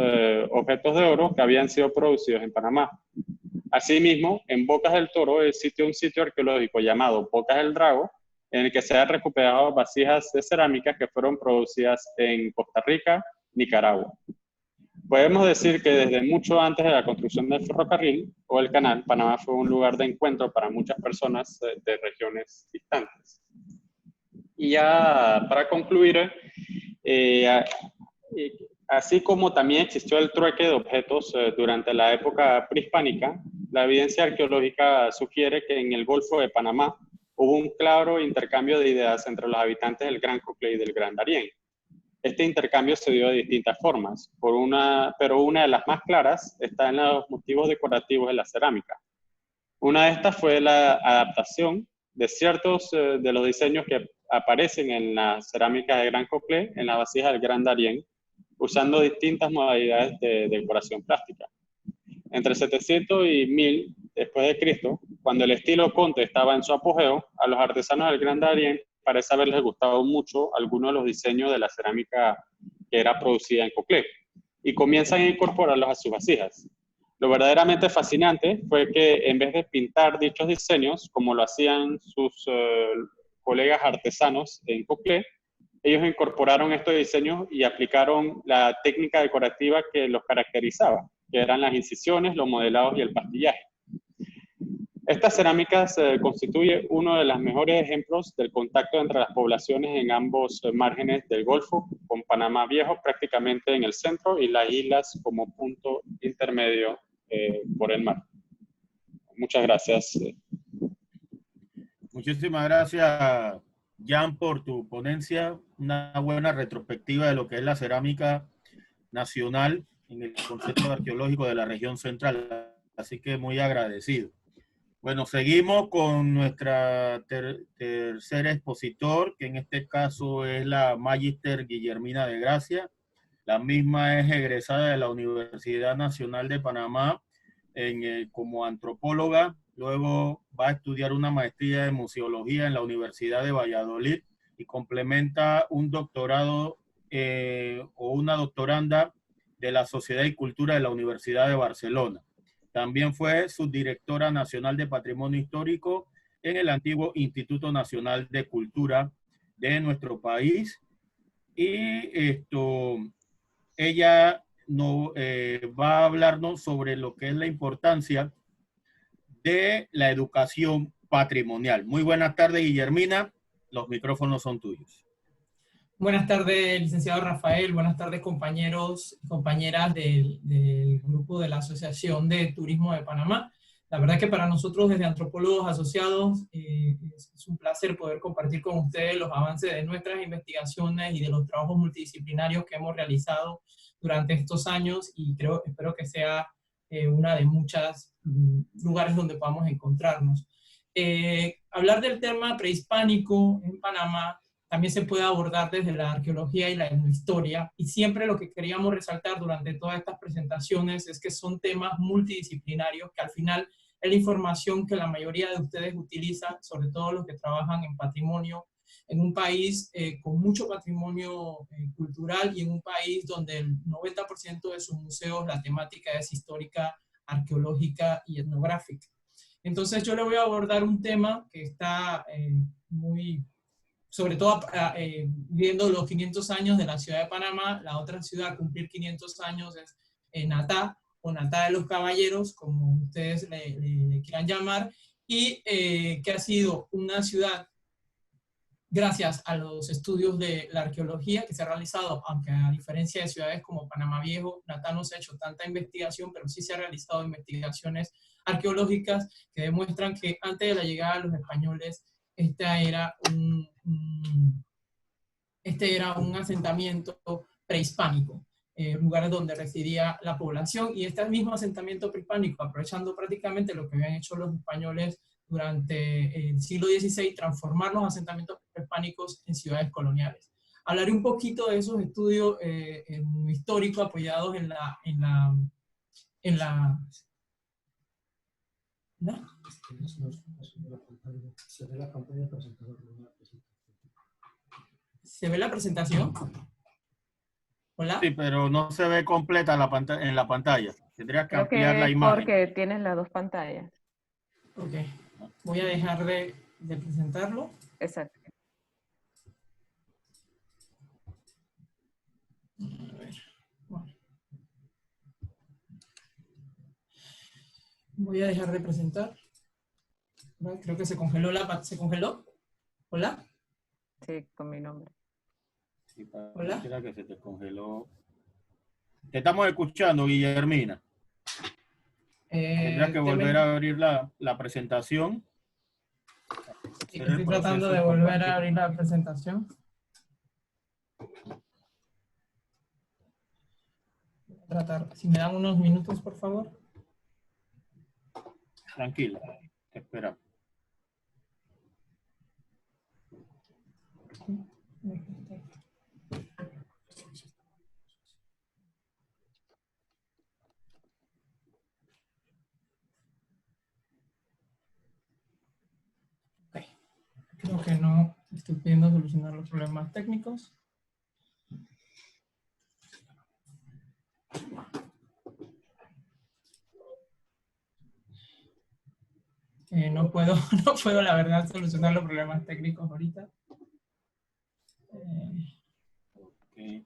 objetos de oro que habían sido producidos en Panamá. Asimismo, en Bocas del Toro existe un sitio arqueológico llamado Bocas del Drago, en el que se han recuperado vasijas de cerámica que fueron producidas en Costa Rica, Nicaragua. Podemos decir que desde mucho antes de la construcción del ferrocarril o el canal, Panamá fue un lugar de encuentro para muchas personas de regiones distantes. Y ya para concluir, así como también existió el trueque de objetos durante la época prehispánica, la evidencia arqueológica sugiere que en el Golfo de Panamá hubo un claro intercambio de ideas entre los habitantes del Gran Coclé y del Gran Darién. Este intercambio se dio de distintas formas, pero una de las más claras está en los motivos decorativos de la cerámica. Una de estas fue la adaptación de ciertos de los diseños que aparecen en las cerámicas de Gran Coclé, en la vasija del Gran Darién, usando distintas modalidades de decoración plástica. Entre 700 y 1000 después de Cristo, cuando el estilo Conte estaba en su apogeo, a los artesanos del Gran Darién parece haberles gustado mucho algunos de los diseños de la cerámica que era producida en Coclé y comienzan a incorporarlos a sus vasijas. Lo verdaderamente fascinante fue que en vez de pintar dichos diseños, como lo hacían sus colegas artesanos en Coclé, ellos incorporaron estos diseños y aplicaron la técnica decorativa que los caracterizaba, que eran las incisiones, los modelados y el pastillaje. Esta cerámica constituye uno de los mejores ejemplos del contacto entre las poblaciones en ambos márgenes del Golfo, con Panamá Viejo prácticamente en el centro y las islas como punto intermedio por el mar. Muchas gracias. Muchísimas gracias, Jan, por tu ponencia. Una buena retrospectiva de lo que es la cerámica nacional en el concepto arqueológico de la región central. Así que muy agradecido. Bueno, seguimos con nuestra tercer expositor, que en este caso es la Magíster Guillermina de Gracia. La misma es egresada de la Universidad Nacional de Panamá como antropóloga. Luego va a estudiar una maestría de museología en la Universidad de Valladolid y complementa un doctorado o una doctoranda de la Sociedad y Cultura de la Universidad de Barcelona. También fue subdirectora nacional de Patrimonio Histórico en el antiguo Instituto Nacional de Cultura de nuestro país. Y ella va a hablarnos sobre lo que es la importancia de la educación patrimonial. Muy buenas tardes, Guillermina. Los micrófonos son tuyos. Buenas tardes, licenciado Rafael. Buenas tardes, compañeros y compañeras del grupo de la Asociación de Turismo de Panamá. La verdad que para nosotros, desde Antropólogos Asociados, es un placer poder compartir con ustedes los avances de nuestras investigaciones y de los trabajos multidisciplinarios que hemos realizado durante estos años, y espero que sea una de muchos lugares donde podamos encontrarnos. Hablar del tema prehispánico en Panamá también se puede abordar desde la arqueología y la etnohistoria, y siempre lo que queríamos resaltar durante todas estas presentaciones es que son temas multidisciplinarios, que al final es la información que la mayoría de ustedes utilizan, sobre todo los que trabajan en patrimonio, en un país con mucho patrimonio cultural y en un país donde el 90% de sus museos la temática es histórica, arqueológica y etnográfica. Entonces yo le voy a abordar un tema que está muy, sobre todo viendo los 500 años de la ciudad de Panamá. La otra ciudad a cumplir 500 años es Natá, o Natá de los Caballeros, como ustedes le quieran llamar, y que ha sido una ciudad, gracias a los estudios de la arqueología que se ha realizado, aunque a diferencia de ciudades como Panamá Viejo, Natá no se ha hecho tanta investigación, pero sí se ha realizado investigaciones arqueológicas que demuestran que antes de la llegada de los españoles, este era un asentamiento prehispánico, lugares donde residía la población, y este mismo asentamiento prehispánico, aprovechando prácticamente lo que habían hecho los españoles durante el siglo XVI, transformar los asentamientos prehispánicos en ciudades coloniales. Hablaré un poquito de esos estudios históricos apoyados ¿no? ¿Se ve la presentación? ¿Hola? Sí, pero no se ve completa en la pantalla. Tendrías que Creo ampliar que la es imagen. porque tienes las dos pantallas. Ok. Voy a dejar de presentarlo. Exacto. A ver. Bueno. Voy a dejar de presentar. Creo que se congeló ¿Se congeló? ¿Hola? Sí, con mi nombre. Sí, Hola. pareciera que se te congeló. Te estamos escuchando, Guillermina. Tendrías que volver a abrir la presentación. Sí, estoy tratando de volver a abrir la presentación. Voy a tratar. Si me dan unos minutos, por favor. Tranquila, te espera. Okay. Creo que no estoy pudiendo solucionar los problemas técnicos. No puedo, la verdad, solucionar los problemas técnicos ahorita. Okay.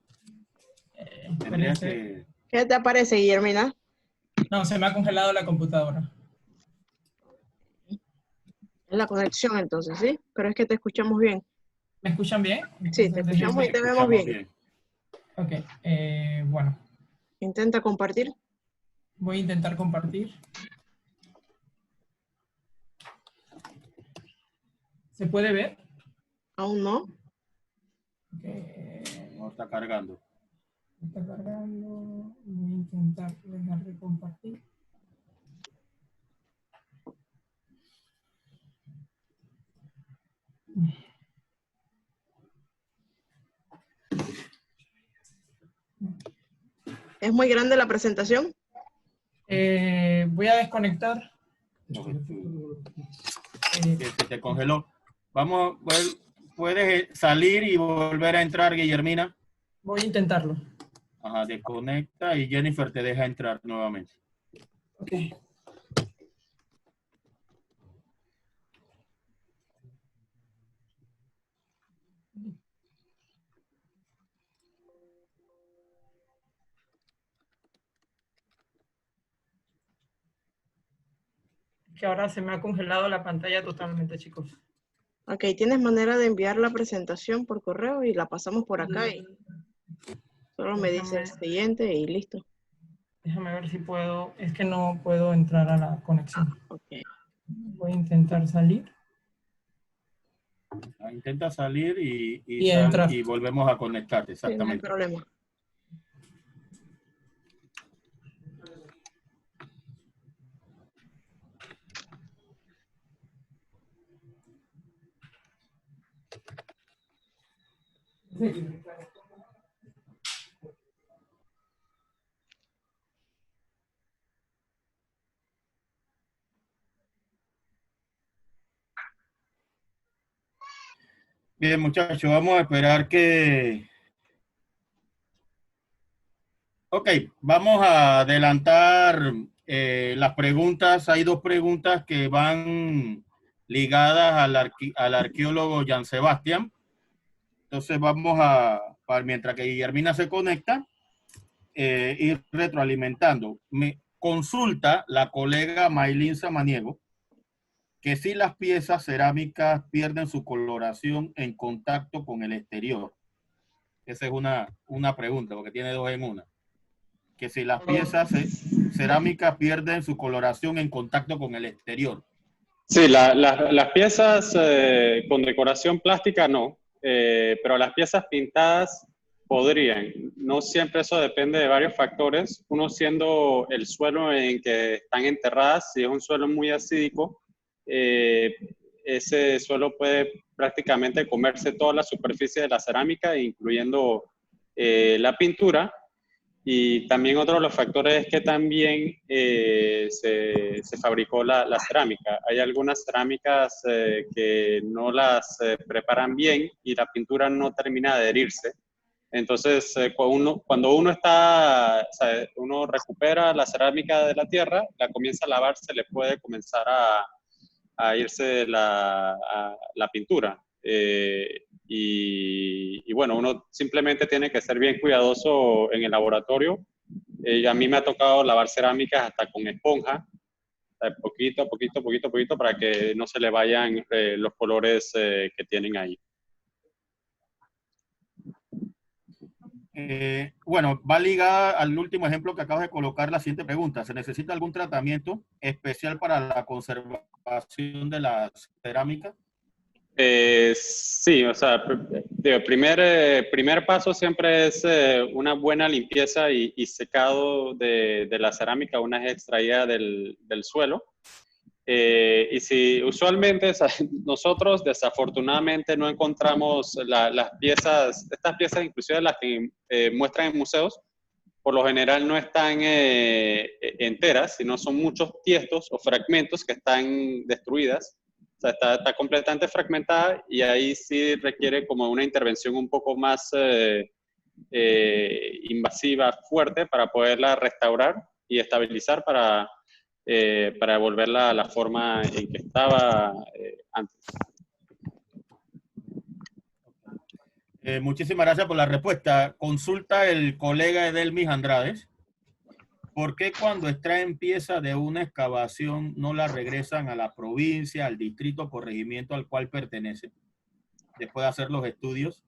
Tendrías que... ¿Qué te aparece, Guillermina? No, se me ha congelado la computadora. Es la conexión entonces, ¿sí? Pero es que te escuchamos bien. ¿Me escuchan bien? Sí, te escuchamos y te vemos bien. Ok, bueno. Intenta compartir. Voy a intentar compartir. ¿Se puede ver? Aún no. Okay. No está cargando. Está cargando. Voy a intentar dejar de compartir. ¿Es muy grande la presentación? Voy a desconectar. Que se te congeló. Vamos, puedes salir y volver a entrar, Guillermina. Voy a intentarlo. Ajá, desconecta y Jennifer te deja entrar nuevamente. Ok. Que ahora se me ha congelado la pantalla totalmente, chicos. Ok, ¿tienes manera de enviar la presentación por correo y la pasamos por acá? Y solo me dice el siguiente y listo. Déjame ver si puedo. Es que no puedo entrar a la conexión. Okay. Voy a intentar salir. Intenta salir y volvemos a conectarte, exactamente. Sí, no hay problema. Bien, muchachos, vamos a esperar que... Ok, vamos a adelantar las preguntas. Hay dos preguntas que van ligadas al arqueólogo Jan Sebastián. Entonces vamos mientras que Guillermina se conecta, ir retroalimentando. Me consulta la colega Maylin Samaniego que si las piezas cerámicas pierden su coloración en contacto con el exterior. Esa es una pregunta, porque tiene dos en una. Que si las piezas cerámicas pierden su coloración en contacto con el exterior. Sí, las piezas con decoración plástica no, pero las piezas pintadas podrían. No siempre, eso depende de varios factores. Uno siendo el suelo en que están enterradas. Si es un suelo muy acídico, ese suelo puede prácticamente comerse toda la superficie de la cerámica, incluyendo la pintura. Y también otro de los factores es que también se fabricó la cerámica. Hay algunas cerámicas que no las preparan bien y la pintura no termina de adherirse. Entonces, cuando uno uno recupera la cerámica de la tierra, la comienza a lavar, se le puede comenzar a irse la pintura. Y bueno, uno simplemente tiene que ser bien cuidadoso en el laboratorio. A mí me ha tocado lavar cerámicas hasta con esponja, poquito a poquito, para que no se le vayan los colores que tienen ahí. Bueno, va ligada al último ejemplo que acabas de colocar la siguiente pregunta. ¿Se necesita algún tratamiento especial para la conservación de las cerámicas? Sí, o sea, el primer paso siempre es una buena limpieza y secado de la cerámica una vez extraída del suelo. Y si usualmente nosotros desafortunadamente no encontramos las piezas, estas piezas inclusive las que muestran en museos, por lo general no están enteras, sino son muchos tiestos o fragmentos que están destruidas. O sea, está completamente fragmentada y ahí sí requiere como una intervención un poco más invasiva, fuerte, para poderla restaurar y estabilizar para devolverla a la forma en que estaba antes. Muchísimas gracias por la respuesta. Consulta el colega Edelmis Andrades. ¿Por qué cuando extraen piezas de una excavación no la regresan a la provincia, al distrito o corregimiento al cual pertenece, después de hacer los estudios?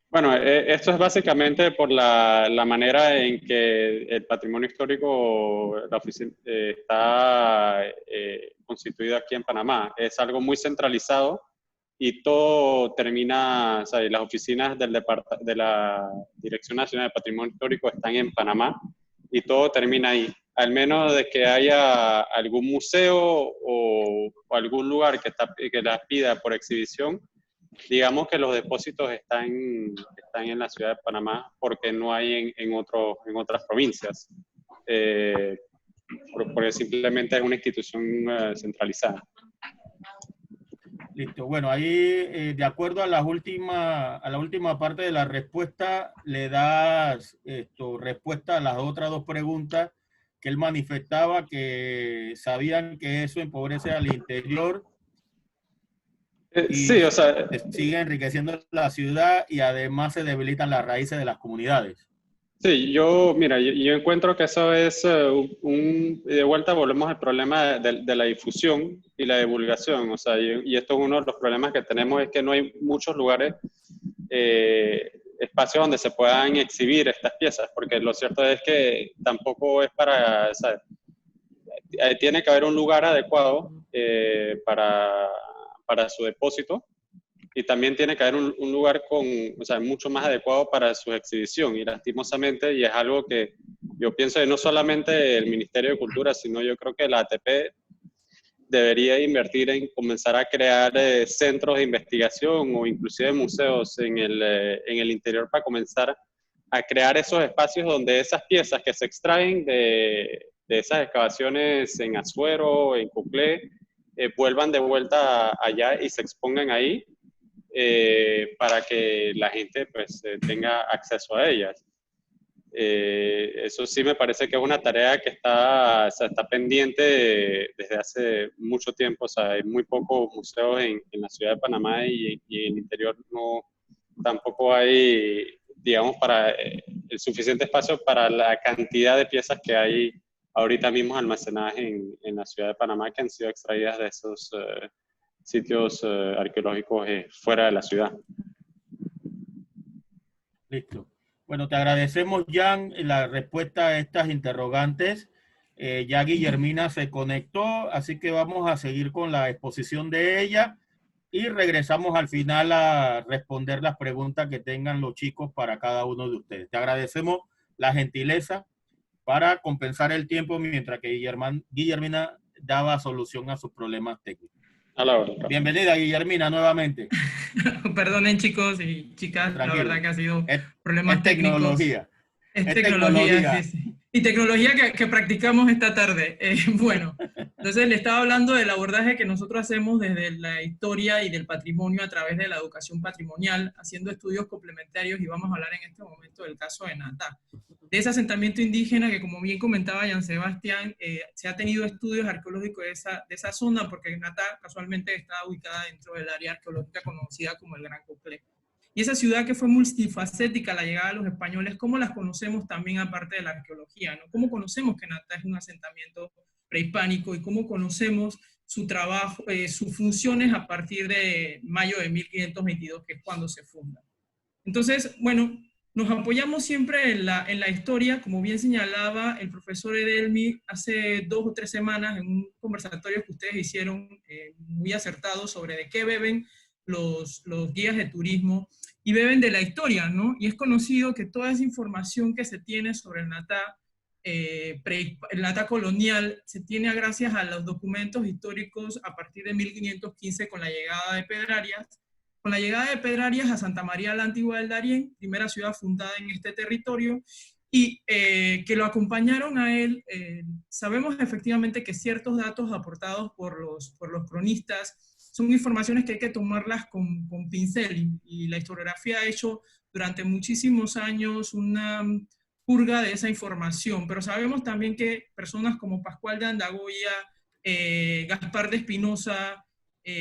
Bueno, esto es básicamente por la manera en que el patrimonio histórico la oficina, está constituido aquí en Panamá. Es algo muy centralizado y todo termina, o sea, las oficinas de la Dirección Nacional de Patrimonio Histórico están en Panamá y todo termina ahí. Al menos de que haya algún museo o algún lugar que las pida por exhibición, digamos que los depósitos están en la ciudad de Panamá porque no hay en otras provincias, porque simplemente es una institución centralizada. Listo. Bueno, ahí de acuerdo a la última parte de la respuesta, le das respuesta a las otras dos preguntas que él manifestaba, que sabían que eso empobrece al interior y sí, o sea, sigue enriqueciendo la ciudad y además se debilitan las raíces de las comunidades. sí, mira, yo encuentro que eso es de vuelta volvemos al problema de la difusión y la divulgación, o sea, y esto es uno de los problemas que tenemos, es que no hay muchos lugares, espacios donde se puedan exhibir estas piezas, porque lo cierto es que tampoco es para, o sea, tiene que haber un lugar adecuado para su depósito. Y también tiene que haber un lugar mucho más adecuado para su exhibición. Y lastimosamente, y es algo que yo pienso que no solamente el Ministerio de Cultura, sino yo creo que la ATP debería invertir en comenzar a crear centros de investigación o inclusive museos en el interior para comenzar a crear esos espacios donde esas piezas que se extraen de esas excavaciones en Azuero, en Coclé, vuelvan de vuelta allá y se expongan ahí para que la gente pues tenga acceso a ellas. Eso sí me parece que es una tarea que está pendiente desde hace mucho tiempo. O sea, hay muy pocos museos en la ciudad de Panamá y en el interior tampoco hay, digamos, el suficiente espacio para la cantidad de piezas que hay ahorita mismo almacenadas en la ciudad de Panamá que han sido extraídas de esos sitios arqueológicos fuera de la ciudad. Listo. Bueno, te agradecemos, Jan, la respuesta a estas interrogantes. Ya Guillermina se conectó, así que vamos a seguir con la exposición de ella y regresamos al final a responder las preguntas que tengan los chicos para cada uno de ustedes. Te agradecemos la gentileza para compensar el tiempo mientras que Guillermina daba solución a sus problemas técnicos. A la hora. Bienvenida, Guillermina, nuevamente. Perdonen, chicos y chicas, Tranquilo. La verdad que ha sido problemas es técnicos. Tecnología. Es tecnología. Sí. Y tecnología que practicamos esta tarde. Bueno, entonces le estaba hablando del abordaje que nosotros hacemos desde la historia y del patrimonio a través de la educación patrimonial, haciendo estudios complementarios, y vamos a hablar en este momento del caso de Natá. De ese asentamiento indígena que, como bien comentaba Jan Sebastián, se ha tenido estudios arqueológicos de esa zona, porque Natá casualmente está ubicada dentro del área arqueológica conocida como el Gran Coclé. Y esa ciudad que fue multifacética, la llegada de los españoles, ¿cómo las conocemos también aparte de la arqueología, ¿no? ¿Cómo conocemos que Natá es un asentamiento prehispánico y cómo conocemos su trabajo, sus funciones a partir de mayo de 1522, que es cuando se funda? Entonces, bueno, nos apoyamos siempre en la historia, como bien señalaba el profesor Edelmi hace 2 o 3 semanas en un conversatorio que ustedes hicieron muy acertado sobre de qué beben los guías de turismo, y beben de la historia, ¿no? Y es conocido que toda esa información que se tiene sobre el Natá, el Natá colonial, se tiene gracias a los documentos históricos a partir de 1515 con la llegada de Pedrarias. Con la llegada de Pedrarias a Santa María la Antigua del Darién, primera ciudad fundada en este territorio, y que lo acompañaron a él. Sabemos efectivamente que ciertos datos aportados por los cronistas son informaciones que hay que tomarlas con pincel, y la historiografía ha hecho durante muchísimos años una purga de esa información, pero sabemos también que personas como Pascual de Andagoya, Gaspar de Espinosa,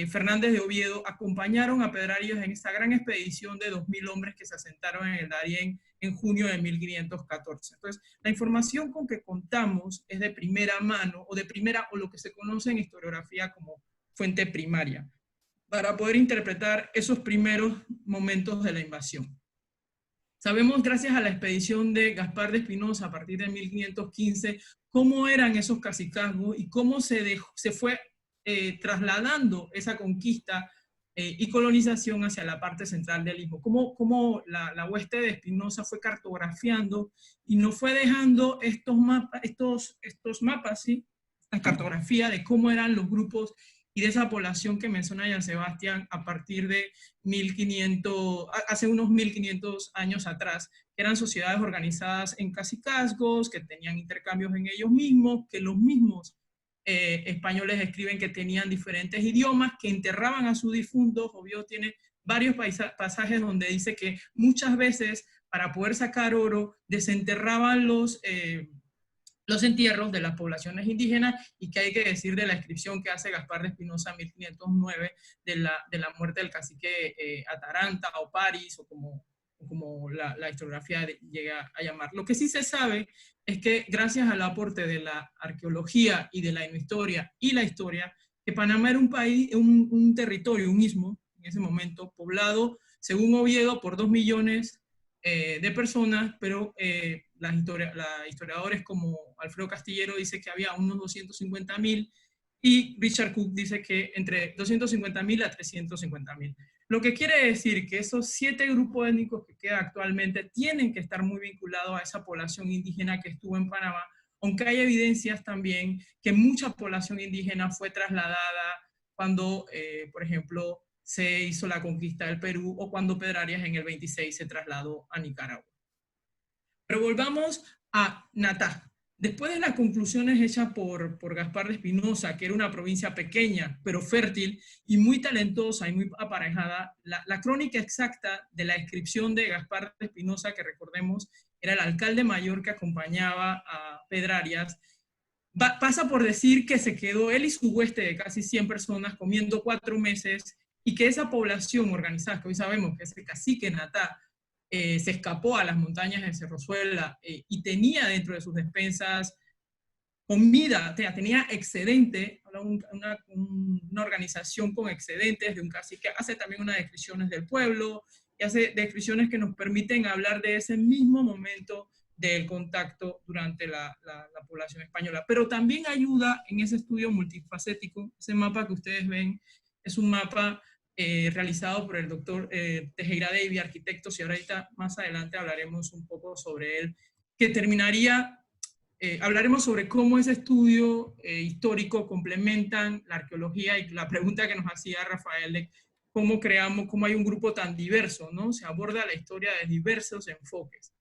Fernández de Oviedo acompañaron a Pedrarias en esta gran expedición de 2000 hombres que se asentaron en el Darién en junio de 1514. Entonces, la información con que contamos es de primera mano, o lo que se conoce en historiografía como fuente primaria, para poder interpretar esos primeros momentos de la invasión. Sabemos, gracias a la expedición de Gaspar de Espinosa a partir de 1515, cómo eran esos cacicazgos y cómo se fue trasladando esa conquista y colonización hacia la parte central del Istmo. Cómo la hueste de Espinosa fue cartografiando y nos fue dejando estos mapas, ¿sí? La cartografía de cómo eran los grupos y de esa población que menciona Jan Sebastián a partir de hace unos 1500 años atrás, que eran sociedades organizadas en cacicazgos, que tenían intercambios en ellos mismos, que los mismos españoles escriben que tenían diferentes idiomas, que enterraban a sus difuntos. Oviedo tiene varios pasajes donde dice que muchas veces para poder sacar oro desenterraban los entierros de las poblaciones indígenas, y que hay que decir de la inscripción que hace Gaspar de Espinosa en 1509 de la muerte del cacique Ataranta o París, o como la historiografía llega a llamar. Lo que sí se sabe es que gracias al aporte de la arqueología y de la historia y la historia, que Panamá era un país, un territorio, un istmo, en ese momento, poblado, según Oviedo, por 2 millones de personas, pero los historiadores como Alfredo Castillero dice que había unos 250.000, y Richard Cook dice que entre 250.000 a 350.000. Lo que quiere decir que esos 7 grupos étnicos que quedan actualmente tienen que estar muy vinculados a esa población indígena que estuvo en Panamá, aunque hay evidencias también que mucha población indígena fue trasladada cuando, por ejemplo, se hizo la conquista del Perú o cuando Pedrarias en el 26 se trasladó a Nicaragua. Pero volvamos a Natá. Después de las conclusiones hechas por Gaspar de Espinosa, que era una provincia pequeña, pero fértil y muy talentosa y muy aparejada, la crónica exacta de la descripción de Gaspar de Espinosa, que recordemos era el alcalde mayor que acompañaba a Pedrarias, pasa por decir que se quedó él y su hueste de casi 100 personas comiendo 4 meses y que esa población organizada, que hoy sabemos que es el cacique Natá, se escapó a las montañas de Cerrozuela y tenía dentro de sus despensas comida, tenía excedente, una organización con excedentes de un cacique, hace también unas descripciones del pueblo y hace descripciones que nos permiten hablar de ese mismo momento del contacto durante la población española. Pero también ayuda en ese estudio multifacético, ese mapa que ustedes ven es un mapa realizado por el doctor Tejera Davy, arquitectos, y ahorita más adelante hablaremos un poco sobre él, que terminaría, hablaremos sobre cómo ese estudio histórico complementan la arqueología y la pregunta que nos hacía Rafael de cómo creamos, cómo hay un grupo tan diverso, ¿no? Se aborda la historia de diversos enfoques.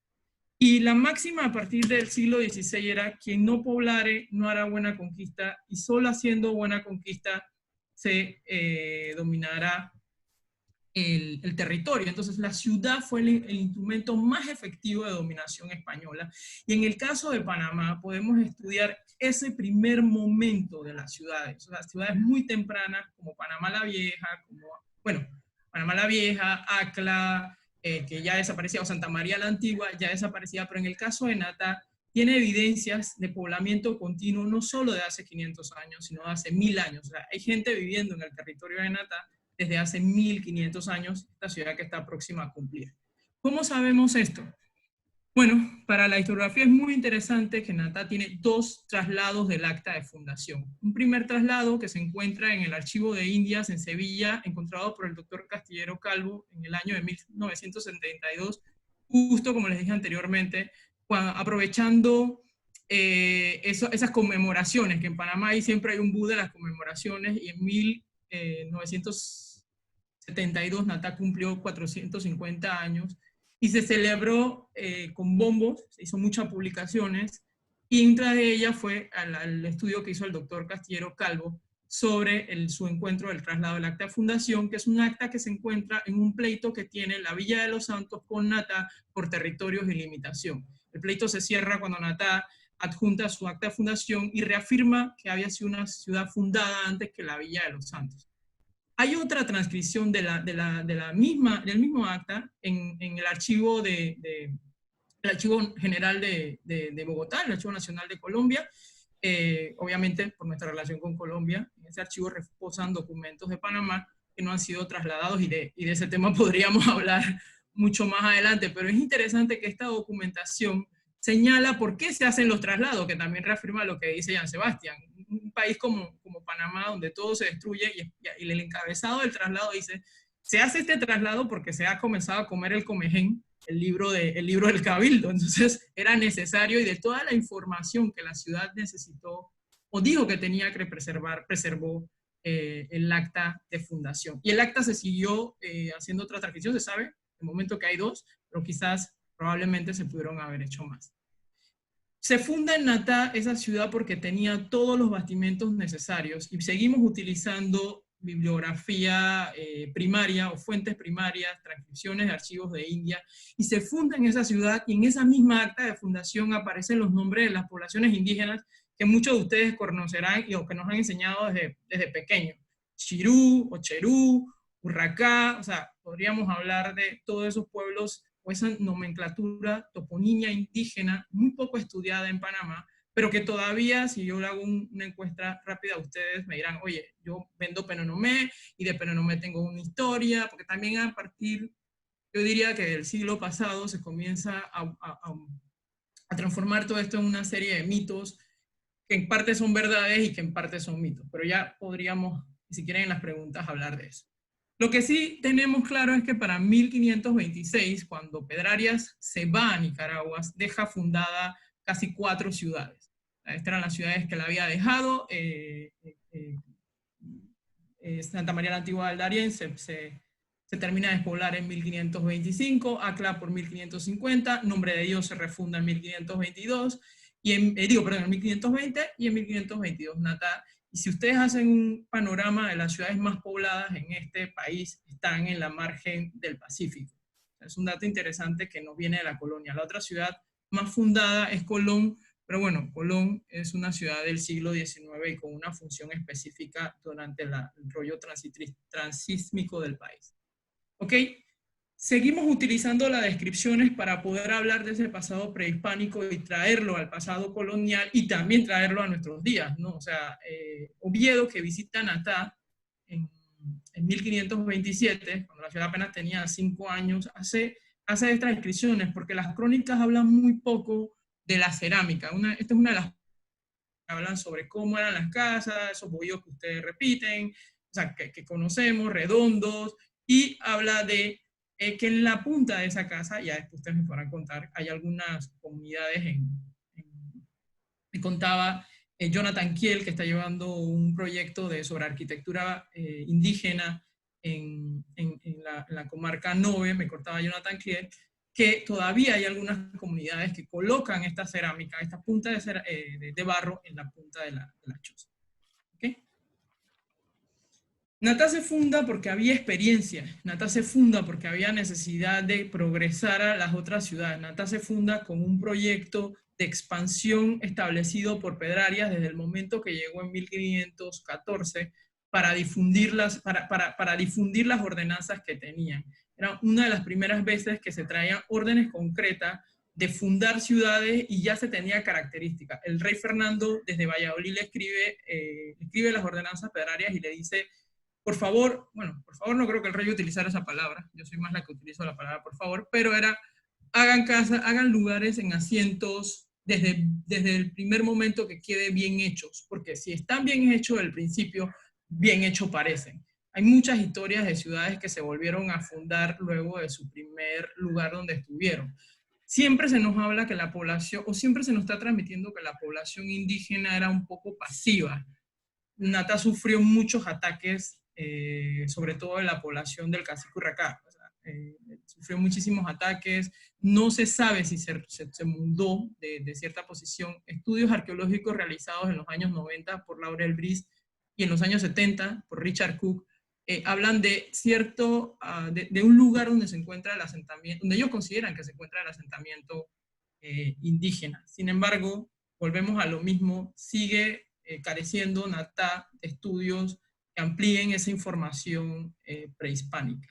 Y la máxima a partir del siglo XVI era: quien no poblare no hará buena conquista, y solo haciendo buena conquista se dominará el territorio. Entonces la ciudad fue el instrumento más efectivo de dominación española. Y en el caso de Panamá podemos estudiar ese primer momento de las ciudades. O sea, ciudades muy tempranas como Panamá la Vieja, Panamá la Vieja, Acla, que ya desaparecía, o Santa María la Antigua, ya desaparecía, pero en el caso de Natá tiene evidencias de poblamiento continuo no solo de hace 500 años, sino de hace 1000 años. O sea, hay gente viviendo en el territorio de Natá desde hace 1500 años, esta ciudad que está próxima a cumplir. ¿Cómo sabemos esto? Bueno, para la historiografía es muy interesante que Natá tiene 2 traslados del acta de fundación. Un primer traslado que se encuentra en el Archivo de Indias en Sevilla, encontrado por el doctor Castillero Calvo en el año de 1972, justo como les dije anteriormente, aprovechando esas conmemoraciones, que en Panamá siempre hay un bus de las conmemoraciones, y en 1972 Natá cumplió 450 años, y se celebró con bombos, se hizo muchas publicaciones, y entre de ellas fue al estudio que hizo el doctor Castillero Calvo sobre su encuentro del traslado del acta de fundación, que es un acta que se encuentra en un pleito que tiene la Villa de los Santos con Natá por territorios de limitación. El pleito se cierra cuando Natá adjunta su acta de fundación y reafirma que había sido una ciudad fundada antes que la Villa de los Santos. Hay otra transcripción del mismo acta en el archivo el Archivo General de Bogotá, el Archivo Nacional de Colombia. Obviamente, por nuestra relación con Colombia, en ese archivo reposan documentos de Panamá que no han sido trasladados, y de ese tema podríamos hablar mucho más adelante, pero es interesante que esta documentación señala por qué se hacen los traslados, que también reafirma lo que dice Jean Sebastián. Un país como Panamá, donde todo se destruye, y el encabezado del traslado dice: se hace este traslado porque se ha comenzado a comer el comején, el libro del Cabildo. Entonces era necesario, y de toda la información que la ciudad necesitó o dijo que tenía que preservar, preservó el acta de fundación. Y el acta se siguió haciendo otra transcripción, se sabe, de momento que hay 2, pero quizás probablemente se pudieron haber hecho más. Se funda en Natá esa ciudad porque tenía todos los bastimentos necesarios, y seguimos utilizando bibliografía primaria o fuentes primarias, transcripciones de archivos de India, y se funda en esa ciudad, y en esa misma acta de fundación aparecen los nombres de las poblaciones indígenas que muchos de ustedes conocerán y o que nos han enseñado desde pequeños: Chirú, Ocherú, Urracá. O sea, podríamos hablar de todos esos pueblos o esa nomenclatura toponimia indígena muy poco estudiada en Panamá, pero que todavía, si yo le hago una encuesta rápida, ustedes me dirán: oye, yo vendo Penonomé, y de Penonomé tengo una historia, porque también a partir, yo diría que del siglo pasado, se comienza a transformar todo esto en una serie de mitos, que en parte son verdades y que en parte son mitos, pero ya podríamos, si quieren en las preguntas, hablar de eso. Lo que sí tenemos claro es que para 1526, cuando Pedrarias se va a Nicaragua, deja fundada casi 4 ciudades. Estas eran las ciudades que la había dejado. Santa María la Antigua del Darién se termina de despoblar en 1525, Acla por 1550, Nombre de Dios se refunda en 1522, en 1520 y en 1522 Natá. Y si ustedes hacen un panorama de las ciudades más pobladas en este país, están en la margen del Pacífico. Es un dato interesante que nos viene de la colonia. La otra ciudad más fundada es Colón, pero bueno, Colón es una ciudad del siglo XIX y con una función específica durante el rollo transísmico del país. ¿Ok? Seguimos utilizando las descripciones para poder hablar de ese pasado prehispánico y traerlo al pasado colonial y también traerlo a nuestros días, ¿no? O sea, Oviedo, que visita Natá en 1527, cuando la ciudad apenas tenía 5 años, hace estas descripciones, porque las crónicas hablan muy poco de la cerámica. Esta es una de las que hablan sobre cómo eran las casas, esos bollos que ustedes repiten, o sea, que conocemos, redondos, y habla de que en la punta de esa casa, ya después ustedes me podrán contar, hay algunas comunidades me contaba Jonathan Kiel, que está llevando un proyecto sobre arquitectura indígena en la comarca Nove, me contaba Jonathan Kiel, que todavía hay algunas comunidades que colocan esta cerámica, esta punta de barro en la punta de la choza. ¿Okay? Natá se funda porque había experiencia, Natá se funda porque había necesidad de progresar a las otras ciudades, Natá se funda con un proyecto de expansión establecido por Pedrarias desde el momento que llegó en 1514 para difundir para difundir las ordenanzas que tenían. Era una de las primeras veces que se traían órdenes concretas de fundar ciudades y ya se tenía características. El rey Fernando desde Valladolid le escribe las ordenanzas Pedrarias y le dice: por favor no creo que el rey utilizara esa palabra, yo soy más la que utilizo la palabra por favor, pero era, hagan casa, hagan lugares en asientos desde el primer momento que quede bien hechos, porque si están bien hechos del principio, bien hechos parecen. Hay muchas historias de ciudades que se volvieron a fundar luego de su primer lugar donde estuvieron. Siempre se nos habla que la población, o siempre se nos está transmitiendo que la población indígena era un poco pasiva. Natá sufrió muchos ataques, sobre todo en la población del Cacique Urracá. O sea, sufrió muchísimos ataques, no se sabe si se mudó de cierta posición. Estudios arqueológicos realizados en los años 90 por Laurel Brice y en los años 70 por Richard Cook, hablan de de un lugar donde se encuentra el asentamiento, donde ellos consideran que se encuentra el asentamiento indígena. Sin embargo, volvemos a lo mismo, sigue careciendo Natá de estudios que amplíen esa información prehispánica.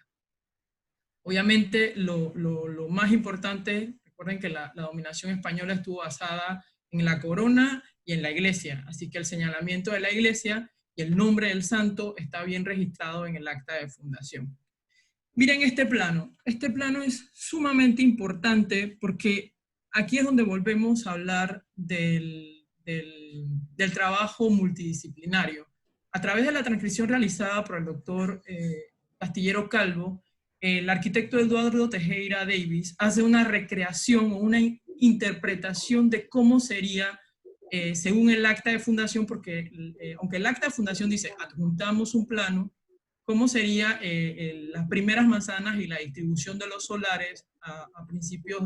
Obviamente, lo más importante, recuerden que la dominación española estuvo basada en la corona y en la iglesia, así que el señalamiento de la iglesia y el nombre del santo está bien registrado en el acta de fundación. Miren este plano es sumamente importante porque aquí es donde volvemos a hablar del trabajo multidisciplinario. A través de la transcripción realizada por el doctor Castillero Calvo, el arquitecto Eduardo Tejera Davis hace una recreación o una interpretación de cómo sería, según el acta de fundación, porque aunque el acta de fundación dice adjuntamos un plano, cómo sería las primeras manzanas y la distribución de los solares a principios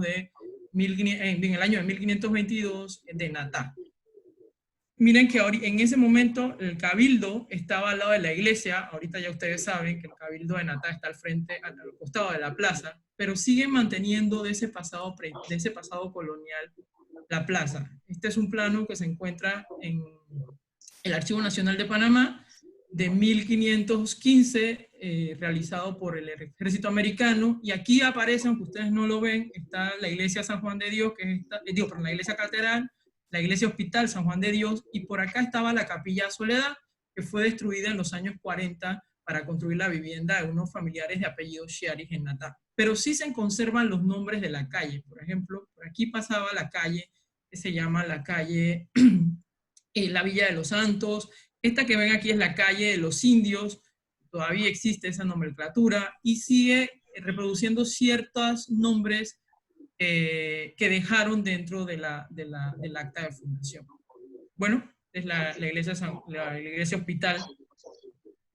en el año de 1522 de Natá. Miren que en ese momento el cabildo estaba al lado de la iglesia, ahorita ya ustedes saben que el cabildo de Natá está al costado de la plaza, pero siguen manteniendo de ese pasado colonial la plaza. Este es un plano que se encuentra en el Archivo Nacional de Panamá de 1515, realizado por el ejército americano, y aquí aparece, aunque ustedes no lo ven, está la iglesia San Juan de Dios, la iglesia catedral, la iglesia hospital San Juan de Dios, y por acá estaba la capilla Soledad, que fue destruida en los años 40 para construir la vivienda de unos familiares de apellido Chiaris en Natá. Pero sí se conservan los nombres de la calle. Por ejemplo, por aquí pasaba la calle que se llama la calle la Villa de los Santos. Esta que ven aquí es la calle de los Indios. Todavía existe esa nomenclatura y sigue reproduciendo ciertos nombres que dejaron dentro del acta de fundación. bueno, es la iglesia hospital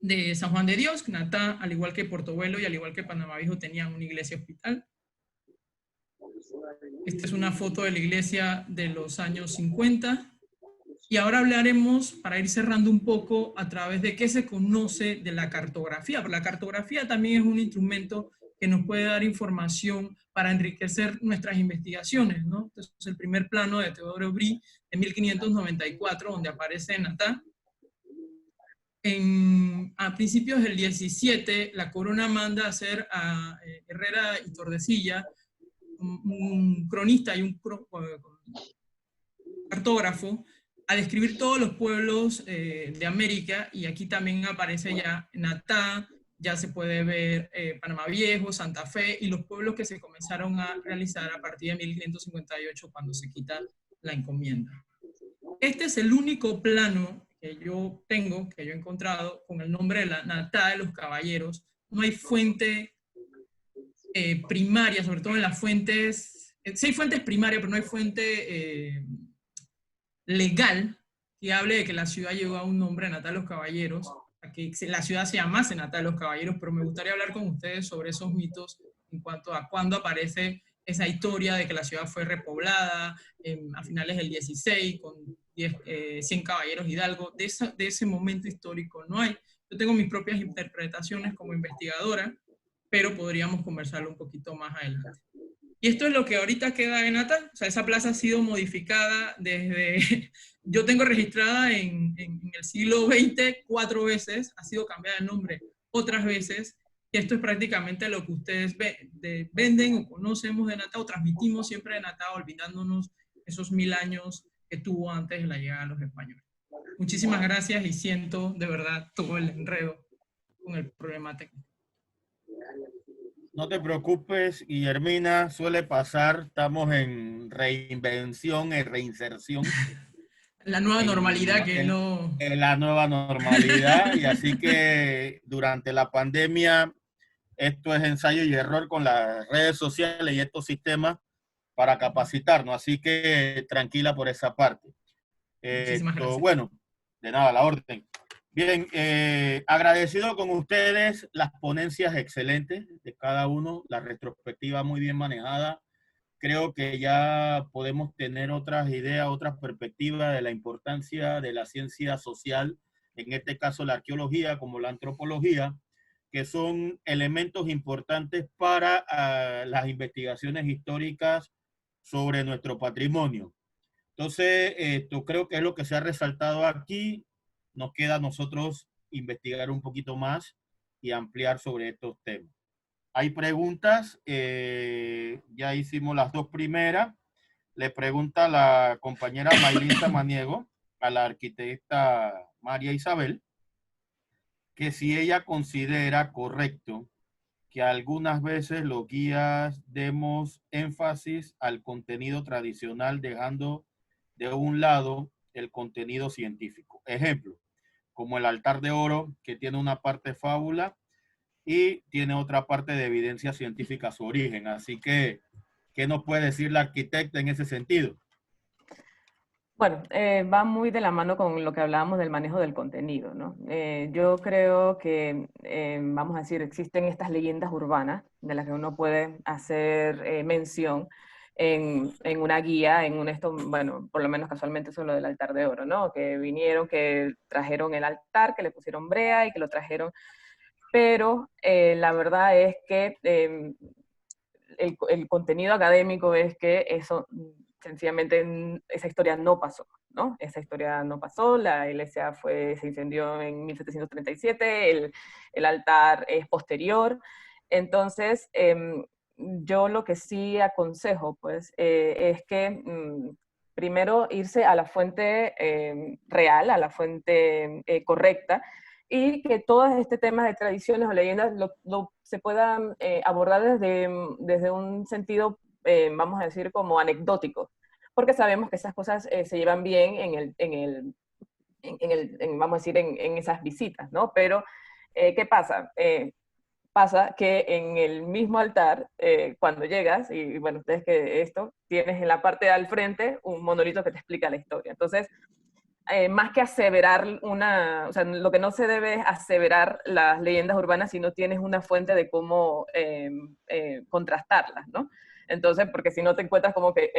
de San Juan de Dios. Natá, al igual que Portobelo y al igual que Panamá Viejo, tenían una iglesia hospital. Esta es una foto de la iglesia de los años 50. Y ahora hablaremos, para ir cerrando un poco, a través de qué se conoce de la cartografía. Pero la cartografía también es un instrumento que nos puede dar información para enriquecer nuestras investigaciones, ¿no? Entonces, el primer plano de Teodoro Bry, de 1594, donde aparece Natá. A principios del 17, la corona manda a hacer a Herrera y Tordesillas, un cronista y un cartógrafo, a describir todos los pueblos de América, y aquí también aparece ya Natá, ya se puede ver Panamá Viejo, Santa Fe, y los pueblos que se comenzaron a realizar a partir de 1558, cuando se quita la encomienda. Este es el único plano que yo tengo, que yo he encontrado, con el nombre de la Natá de los Caballeros. No hay fuente primaria, sobre todo en las fuentes, sí hay fuentes primarias, pero no hay fuente legal que hable de que la ciudad llegó a un nombre de Natá de los Caballeros, a que la ciudad se llamase Natá de los Caballeros, pero me gustaría hablar con ustedes sobre esos mitos en cuanto a cuándo aparece esa historia de que la ciudad fue repoblada a finales del 16 con 100 caballeros hidalgos. De ese momento histórico no hay. Yo tengo mis propias interpretaciones como investigadora, pero podríamos conversarlo un poquito más adelante. Y esto es lo que ahorita queda de Natá. O sea, esa plaza ha sido modificada desde... Yo tengo registrada en el siglo XX 4 veces, ha sido cambiada de nombre otras veces, y esto es prácticamente lo que ustedes venden o conocemos de Natá, o transmitimos siempre de Natá, olvidándonos esos 1000 años que tuvo antes de la llegada de los españoles. Muchísimas gracias, y siento de verdad todo el enredo con el problema técnico. No te preocupes, Guillermina, suele pasar, estamos en reinvención y reinserción. La nueva normalidad que no... En la nueva normalidad, y así que durante la pandemia esto es ensayo y error con las redes sociales y estos sistemas para capacitarnos, así que tranquila por esa parte. Muchísimas gracias. Bueno, de nada, la orden. Bien, agradecido con ustedes, las ponencias excelentes de cada uno, la retrospectiva muy bien manejada. Creo que ya podemos tener otras ideas, otras perspectivas de la importancia de la ciencia social, en este caso la arqueología como la antropología, que son elementos importantes para las investigaciones históricas sobre nuestro patrimonio. Entonces, esto creo que es lo que se ha resaltado aquí. Nos queda a nosotros investigar un poquito más y ampliar sobre estos temas. Hay preguntas, ya hicimos las dos primeras. Le pregunta la compañera Maylin Samaniego a la arquitecta María Isabel que si ella considera correcto que algunas veces los guías demos énfasis al contenido tradicional dejando de un lado el contenido científico. Ejemplo, como el altar de oro, que tiene una parte fábula y tiene otra parte de evidencia científica a su origen. Así que, ¿qué nos puede decir la arquitecta en ese sentido? Bueno, va muy de la mano con lo que hablábamos del manejo del contenido, ¿no? Yo creo que, vamos a decir, existen estas leyendas urbanas de las que uno puede hacer mención en una guía, bueno, por lo menos casualmente eso es lo del altar de oro, ¿no? Que vinieron, que trajeron el altar, que le pusieron brea y que lo trajeron, pero la verdad es que el contenido académico es que eso... Sencillamente esa historia no pasó, ¿no? Esa historia no pasó, la iglesia se incendió en 1737, el altar es posterior. Entonces, yo lo que sí aconsejo, pues, es que primero irse a la fuente real, a la fuente correcta, y que todos este temas de tradiciones o leyendas se puedan abordar desde un sentido vamos a decir, como anecdótico, porque sabemos que esas cosas se llevan bien vamos a decir, en esas visitas, ¿no? Pero, ¿qué pasa? Pasa que en el mismo altar, cuando llegas, y bueno, ustedes que tienes en la parte de al frente un monolito que te explica la historia. Entonces, más que aseverar o sea, lo que no se debe es aseverar las leyendas urbanas si no tienes una fuente de cómo contrastarlas, ¿no? Entonces, porque si no te encuentras como que,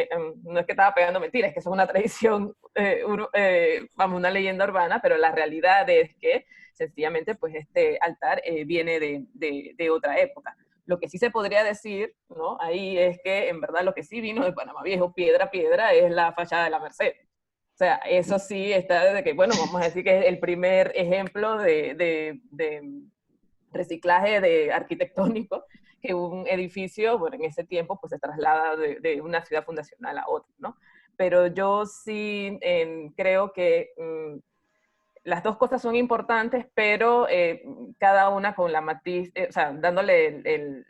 no es que estaba pegando mentiras, es que eso es una tradición, vamos, una leyenda urbana, pero la realidad es que sencillamente pues este altar viene de otra época. Lo que sí se podría decir, ¿no? Ahí es que en verdad lo que sí vino de Panamá Viejo, piedra a piedra, es la fachada de la Merced. O sea, eso sí está desde que, bueno, vamos a decir que es el primer ejemplo de reciclaje de arquitectónico, que un edificio, bueno, en ese tiempo pues se traslada de una ciudad fundacional a otra, ¿no? Pero yo sí creo que las dos cosas son importantes, pero cada una con la matiz, o sea, dándole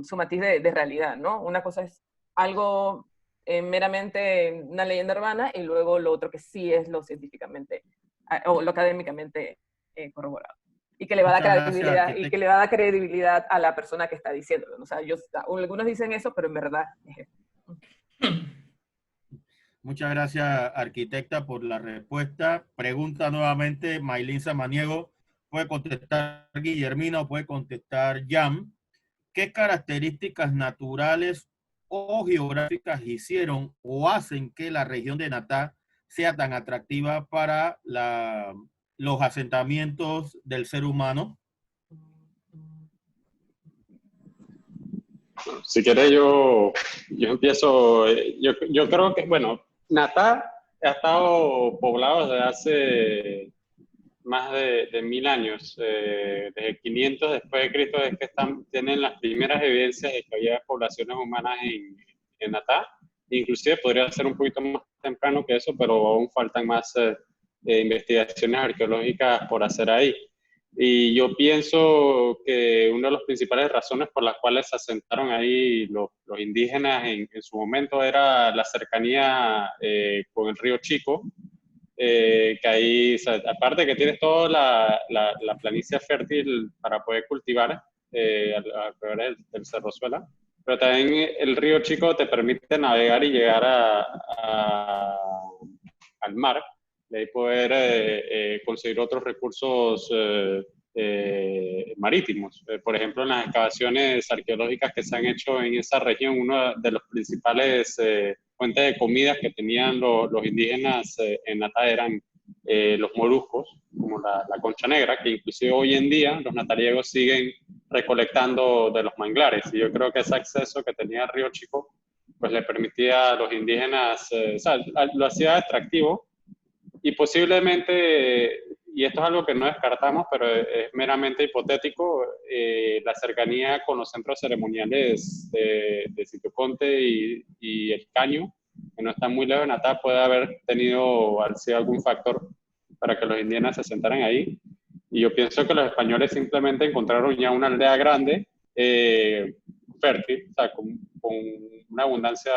su matiz de realidad, ¿no? Una cosa es algo meramente una leyenda urbana y luego lo otro que sí es lo científicamente o lo académicamente corroborado. Y que le va a dar Muchas gracias, credibilidad, y arquitecto. que le va a dar credibilidad a la persona que está diciéndolo. O sea, algunos dicen eso, pero en verdad es eso. Muchas gracias, arquitecta, por la respuesta. Pregunta nuevamente Maylin Samaniego. Puede contestar Guillermina o puede contestar Jan. ¿Qué características naturales o geográficas hicieron o hacen que la región de Natá sea tan atractiva para los asentamientos del ser humano? Si quieres, yo empiezo. Yo creo que, bueno, Natá ha estado poblado desde hace más de 1000 años. Desde 500 después de Cristo es que tienen las primeras evidencias de que había poblaciones humanas en Natá. Inclusive podría ser un poquito más temprano que eso, pero aún faltan más investigaciones arqueológicas por hacer ahí. Y yo pienso que una de las principales razones por las cuales se asentaron ahí los indígenas en su momento era la cercanía con el río Chico, que ahí, o sea, aparte que tienes toda la planicie fértil para poder cultivar alrededor del Cerro Suela, pero también el río Chico te permite navegar y llegar al mar, de ahí poder conseguir otros recursos marítimos. Por ejemplo, en las excavaciones arqueológicas que se han hecho en esa región, uno de los principales fuentes de comidas que tenían los indígenas en Natá eran los moluscos, como la concha negra, que inclusive hoy en día los natariegos siguen recolectando de los manglares. Y yo creo que ese acceso que tenía el río Chico pues le permitía a los indígenas, o sea, lo hacía atractivo y posiblemente, y esto es algo que no descartamos, pero es meramente hipotético, la cercanía con los centros ceremoniales de Sitio Conte y el Caño, que no están muy lejos de Natá, puede haber sido algún factor para que los indígenas se sentaran ahí. Y yo pienso que los españoles simplemente encontraron ya una aldea grande, fértil, o sea, con una abundancia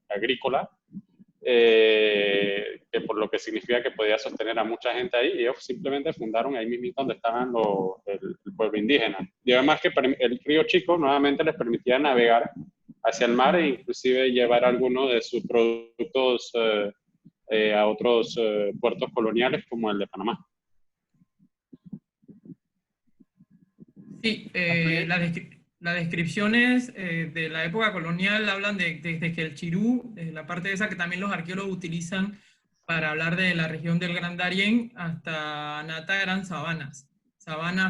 agrícola, que por lo que significa que podía sostener a mucha gente ahí, y ellos simplemente fundaron ahí mismo donde estaban el pueblo indígena. Y además que el río Chico nuevamente les permitía navegar hacia el mar e inclusive llevar algunos de sus productos a otros puertos coloniales como el de Panamá. Sí, las descripciones de la época colonial hablan desde que el Chirú, la parte de esa que también los arqueólogos utilizan para hablar de la región del Gran Darién, hasta Natá eran sabanas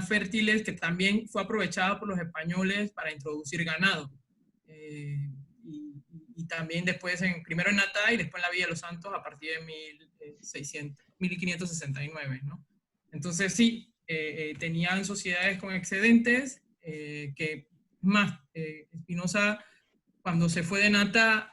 fértiles que también fue aprovechada por los españoles para introducir ganado. Y también después, primero en Natá y después en la Villa de los Santos a partir de 1569, ¿no? Entonces sí, tenían sociedades con excedentes, que más, Espinosa cuando se fue de Natá,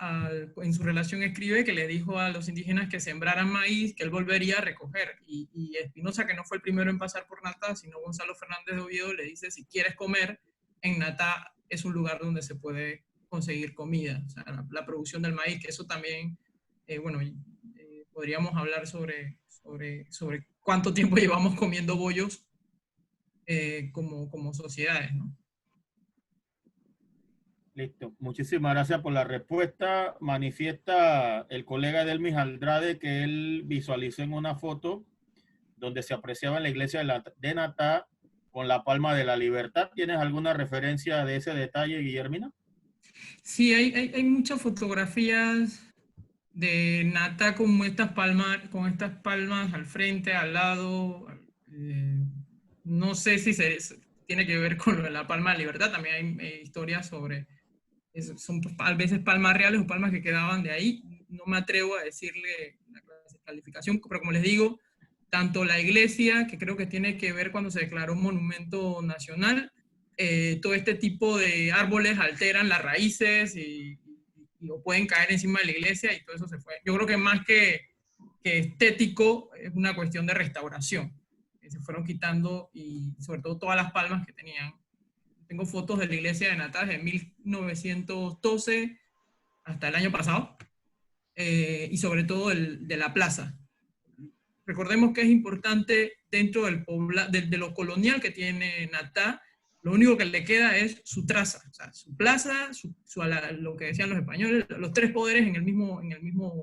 en su relación escribe que le dijo a los indígenas que sembraran maíz, que él volvería a recoger, y Espinosa, que no fue el primero en pasar por Natá, sino Gonzalo Fernández de Oviedo, le dice, si quieres comer, en Natá es un lugar donde se puede conseguir comida, o sea, la producción del maíz, que eso también, bueno, podríamos hablar sobre cuánto tiempo llevamos comiendo bollos como sociedades, ¿no? Listo. Muchísimas gracias por la respuesta. Manifiesta el colega Delmis Andrade que él visualizó en una foto donde se apreciaba en la iglesia de Natá con la palma de la libertad. ¿Tienes alguna referencia de ese detalle, Guillermina? Sí, hay muchas fotografías de Natá con estas palmas al frente, al lado. No sé si tiene que ver con lo de la palma de libertad. También hay historias sobre, son a veces palmas reales o palmas que quedaban de ahí. No me atrevo a decirle la calificación, pero como les digo, tanto la iglesia, que creo que tiene que ver cuando se declaró un monumento nacional, todo este tipo de árboles alteran las raíces y o pueden caer encima de la iglesia y todo eso se fue. Yo creo que más que estético es una cuestión de restauración. Se fueron quitando y sobre todo todas las palmas que tenían. Tengo fotos de la iglesia de Natá de 1912 hasta el año pasado y sobre todo de la plaza. Recordemos que es importante dentro de lo colonial que tiene Natá, lo único que le queda es su traza, o sea, su plaza, lo que decían los españoles, los tres poderes en el mismo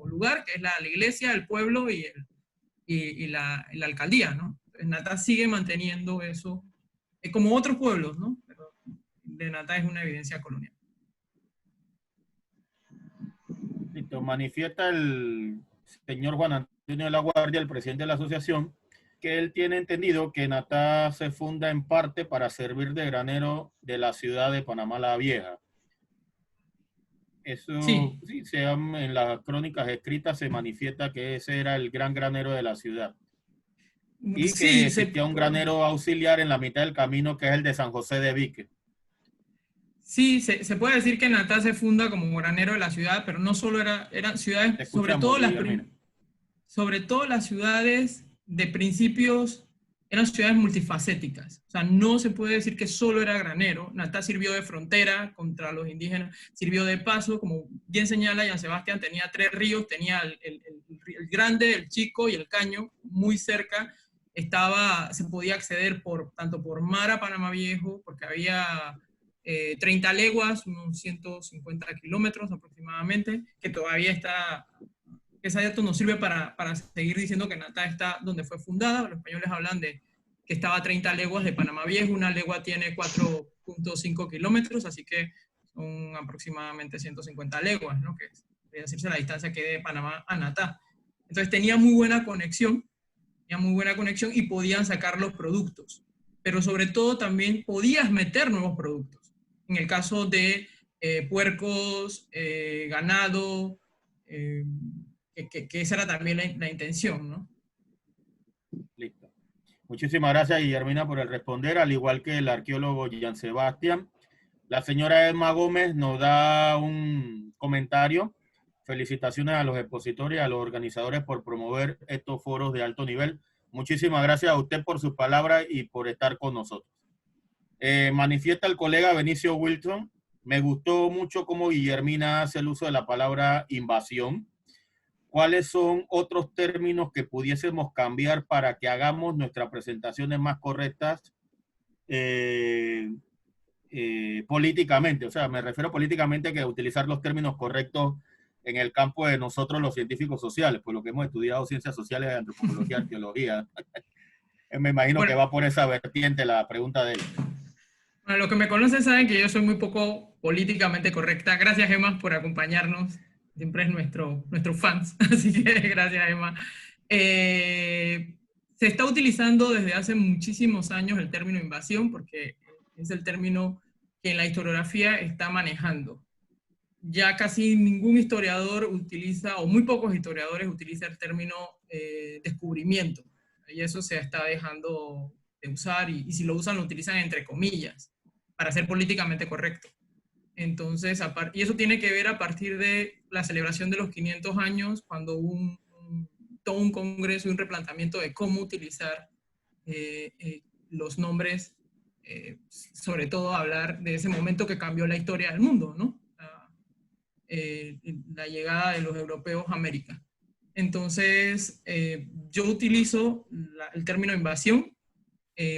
lugar, que es la iglesia, el pueblo y la alcaldía, ¿no? Entonces, Natá sigue manteniendo eso, como otros pueblos, ¿no? Pero de Natá es una evidencia colonial. Listo. Manifiesta el señor Juan Antonio de la Guardia, el presidente de la asociación, que él tiene entendido que Natá se funda en parte para servir de granero de la ciudad de Panamá la Vieja. Eso sí, en las crónicas escritas se manifiesta que ese era el gran granero de la ciudad. Y sí, que existía un granero auxiliar en la mitad del camino, que es el de San José de Vique. Sí, se puede decir que Natá se funda como granero de la ciudad, pero no solo eran ciudades, sobre todo las ciudades de principios, eran ciudades multifacéticas. O sea, no se puede decir que solo era granero. Natá sirvió de frontera contra los indígenas, sirvió de paso, como bien señala Jean Sebastián, tenía 3 ríos, tenía el grande, el chico y el caño, muy cerca. Se podía acceder tanto por mar a Panamá Viejo, porque había 30 leguas, unos 150 kilómetros aproximadamente, que todavía está. Ese dato nos sirve para seguir diciendo que Natá está donde fue fundada. Los españoles hablan de que estaba a 30 leguas de Panamá Viejo. Una legua tiene 4.5 kilómetros, así que son aproximadamente 150 leguas, ¿no? Que podría decirse la distancia que de Panamá a Natá. Entonces tenía muy buena conexión y podían sacar los productos. Pero sobre todo también podías meter nuevos productos. En el caso de puercos, ganado, que esa era también la intención, ¿no? Listo. Muchísimas gracias, Guillermina, por el responder, al igual que el arqueólogo Jean Sebastián. La señora Emma Gómez nos da un comentario. Felicitaciones a los expositores y a los organizadores por promover estos foros de alto nivel. Muchísimas gracias a usted por sus palabras y por estar con nosotros. Manifiesta el colega Benicio Wilson. Me gustó mucho cómo Guillermina hace el uso de la palabra invasión. ¿Cuáles son otros términos que pudiésemos cambiar para que hagamos nuestras presentaciones más correctas políticamente? O sea, me refiero políticamente que utilizar los términos correctos en el campo de nosotros los científicos sociales, pues lo que hemos estudiado ciencias sociales, antropología, arqueología. Me imagino que va por esa vertiente la pregunta de él. Bueno, los que me conocen saben que yo soy muy poco políticamente correcta. Gracias, Emma, por acompañarnos. Siempre es nuestro fans, así que gracias, Emma. Se está utilizando desde hace muchísimos años el término invasión, porque es el término que en la historiografía está manejando. Ya casi ningún historiador utiliza, o muy pocos historiadores utilizan el término descubrimiento, y eso se está dejando de usar, y si lo usan, lo utilizan entre comillas, para ser políticamente correcto. Entonces, y eso tiene que ver a partir de la celebración de los 500 años, cuando hubo todo un congreso y un replanteamiento de cómo utilizar los nombres, sobre todo hablar de ese momento que cambió la historia del mundo, ¿no? La llegada de los europeos a América. Entonces, yo utilizo el término invasión,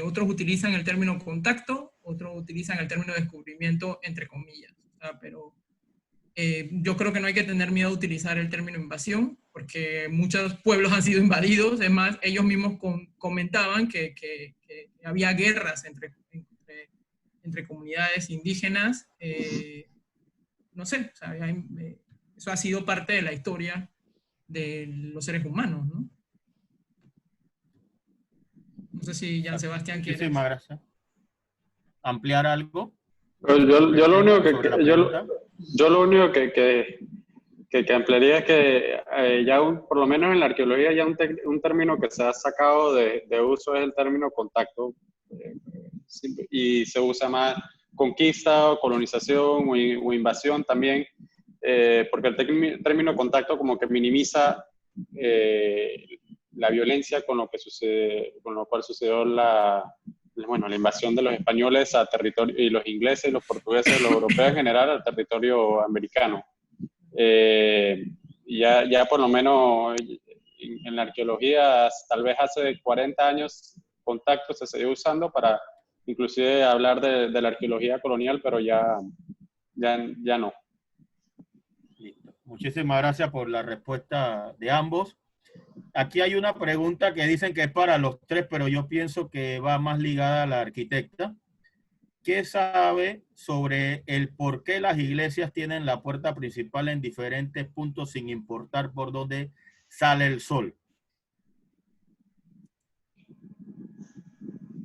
otros utilizan el término contacto, otros utilizan el término descubrimiento, entre comillas. pero yo creo que no hay que tener miedo a utilizar el término invasión, porque muchos pueblos han sido invadidos. Es más, ellos mismos comentaban que había guerras entre comunidades indígenas. No sé, o sea, eso ha sido parte de la historia de los seres humanos, ¿no? No sé si Jan Sebastián quiere. Muchísimas gracias. ¿Ampliar algo? Yo lo único sobre la pregunta. yo lo único que ampliaría es que por lo menos en la arqueología ya un término que se ha sacado de uso es el término contacto, y se usa más conquista o colonización o invasión también, porque el término contacto como que minimiza la violencia con lo cual sucedió la invasión de los españoles a territorio, y los ingleses, los portugueses, los europeos en general al territorio americano. Ya por lo menos en la arqueología, tal vez hace 40 años, contacto se siguió usando para inclusive hablar de la arqueología colonial, pero ya no. Listo. Muchísimas gracias por la respuesta de ambos. Aquí hay una pregunta que dicen que es para los tres, pero yo pienso que va más ligada a la arquitecta. ¿Qué sabe sobre el por qué las iglesias tienen la puerta principal en diferentes puntos sin importar por dónde sale el sol?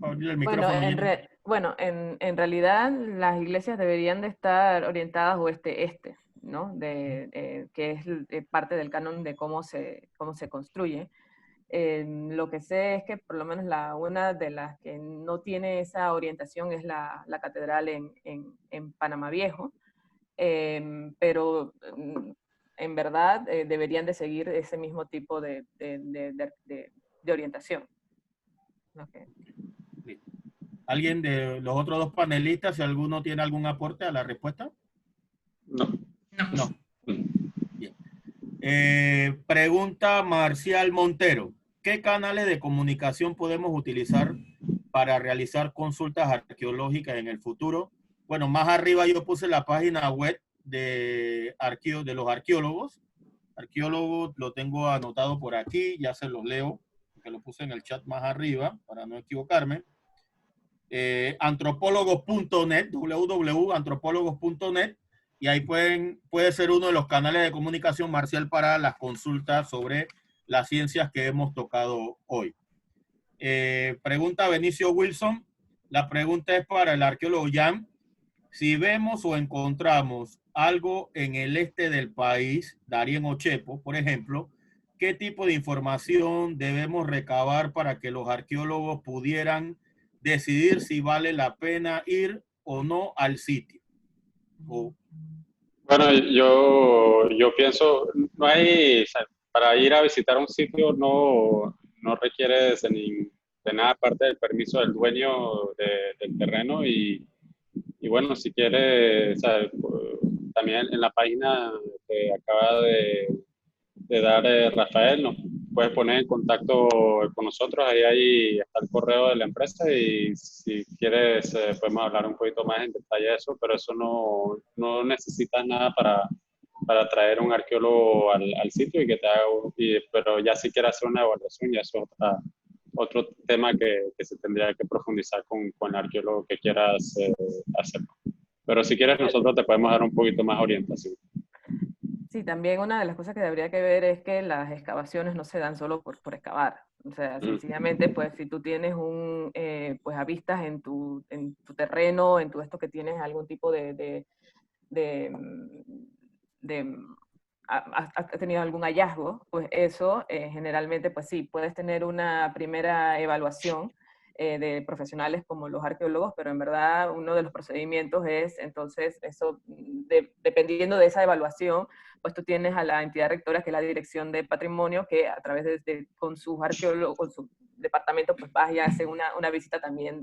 El Bueno, en realidad las iglesias deberían de estar orientadas oeste-este, ¿no? Que es parte del canon de cómo se construye. Lo que sé es que por lo menos una de las que no tiene esa orientación es la catedral en Panamá Viejo, pero en verdad deberían de seguir ese mismo tipo de orientación. Okay. ¿Alguien de los otros dos panelistas, si alguno tiene algún aporte a la respuesta? No. Bien. Pregunta Marcial Montero. ¿Qué canales de comunicación podemos utilizar para realizar consultas arqueológicas en el futuro? Bueno, más arriba yo puse la página web de los arqueólogos. Arqueólogos lo tengo anotado por aquí, ya se los leo, que lo puse en el chat más arriba para no equivocarme. Antropólogos.net, www.antropólogos.net, y ahí puede ser uno de los canales de comunicación, Marcial, para las consultas sobre las ciencias que hemos tocado hoy. Pregunta Benicio Wilson. La pregunta es para el arqueólogo Jan. Si vemos o encontramos algo en el este del país, Darién o Chepo, por ejemplo, ¿qué tipo de información debemos recabar para que los arqueólogos pudieran decidir si vale la pena ir o no al sitio? Bueno, yo pienso, para ir a visitar un sitio no requiere de nada aparte del permiso del dueño del terreno, y bueno, si quiere, también en la página que acaba de dar Rafael, nos puedes poner en contacto con nosotros, ahí está el correo de la empresa, y si quieres podemos hablar un poquito más en detalle de eso, pero eso no necesitas nada para traer un arqueólogo al sitio y que te haga, pero ya si quieres hacer una evaluación, ya es otro tema que se tendría que profundizar con el arqueólogo que quieras hacer. Pero si quieres, nosotros te podemos dar un poquito más orientación. Sí, también una de las cosas que habría que ver es que las excavaciones no se dan solo por excavar. O sea, sencillamente, pues si tú tienes pues avistas en tu terreno, en tu esto que tienes algún tipo has tenido algún hallazgo, pues eso generalmente, pues sí, puedes tener una primera evaluación de profesionales como los arqueólogos, pero en verdad uno de los procedimientos es, entonces, eso, dependiendo de esa evaluación, pues tú tienes a la entidad rectora, que es la Dirección de Patrimonio, que a través con sus arqueólogos, con su departamento, pues vas y haces una visita también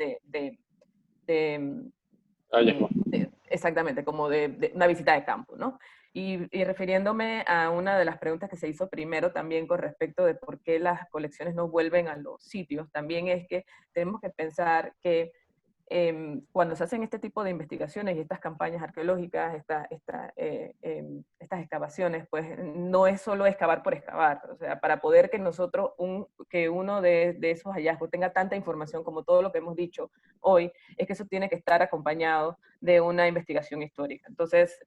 exactamente, como de una visita de campo, ¿no? Y refiriéndome a una de las preguntas que se hizo primero también con respecto de por qué las colecciones no vuelven a los sitios, también es que tenemos que pensar que cuando se hacen este tipo de investigaciones y estas campañas arqueológicas, estas excavaciones, pues no es solo excavar por excavar. O sea, para poder que nosotros, que uno de esos hallazgos tenga tanta información como todo lo que hemos dicho hoy, es que eso tiene que estar acompañado de una investigación histórica. Entonces,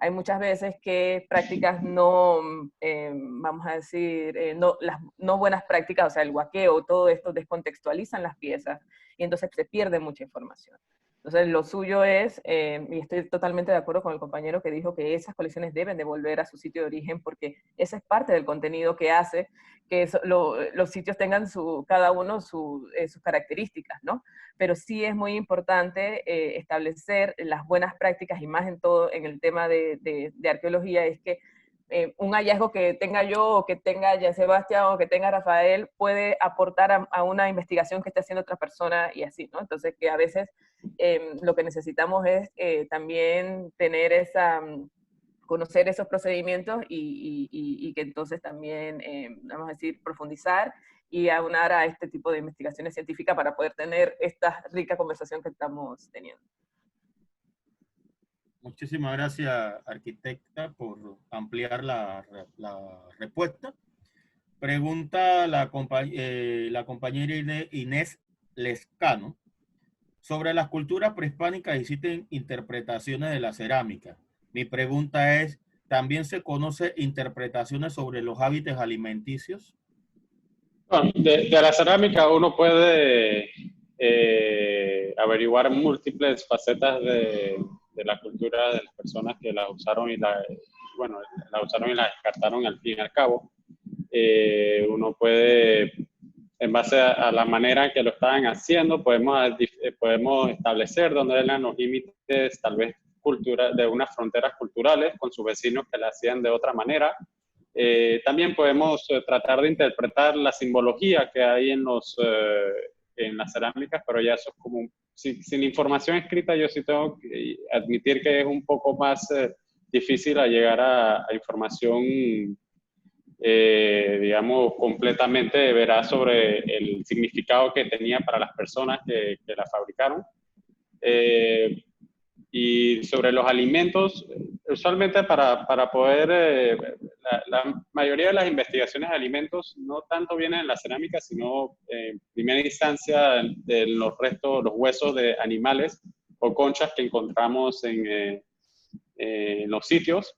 hay muchas veces que prácticas no, vamos a decir, las no buenas prácticas, o sea, el huaqueo, todo esto descontextualizan las piezas y entonces se pierde mucha información. Entonces lo suyo es, y estoy totalmente de acuerdo con el compañero que dijo que esas colecciones deben de volver a su sitio de origen porque esa es parte del contenido que hace que los sitios tengan cada uno sus características, ¿no? Pero sí es muy importante establecer las buenas prácticas y más en todo en el tema de arqueología, es que un hallazgo que tenga yo, o que tenga Jean Sebastián, o que tenga Rafael, puede aportar a una investigación que esté haciendo otra persona y así, ¿no? Entonces, que a veces lo que necesitamos es también tener conocer esos procedimientos y que entonces también, vamos a decir, profundizar y aunar a este tipo de investigaciones científicas para poder tener esta rica conversación que estamos teniendo. Muchísimas gracias, arquitecta, por ampliar la respuesta. Pregunta la compañera Inés Lescano. Sobre las culturas prehispánicas existen interpretaciones de la cerámica. Mi pregunta es, ¿también se conoce interpretaciones sobre los hábitos alimenticios? Bueno, de la cerámica uno puede averiguar múltiples facetas de la cultura de las personas que la usaron y la usaron y la descartaron al fin y al cabo. Uno puede, en base a la manera en que lo estaban haciendo, podemos establecer dónde eran los límites, tal vez de unas fronteras culturales con sus vecinos que la hacían de otra manera. También podemos tratar de interpretar la simbología que hay en las cerámicas, pero ya eso es como, sin información escrita, yo sí tengo que admitir que es un poco más difícil a llegar a información, digamos, completamente veraz sobre el significado que tenía para las personas que la fabricaron. Y sobre los alimentos, usualmente para poder, la mayoría de las investigaciones de alimentos no tanto vienen en la cerámica, sino en primera instancia de los restos, los huesos de animales o conchas que encontramos en los sitios.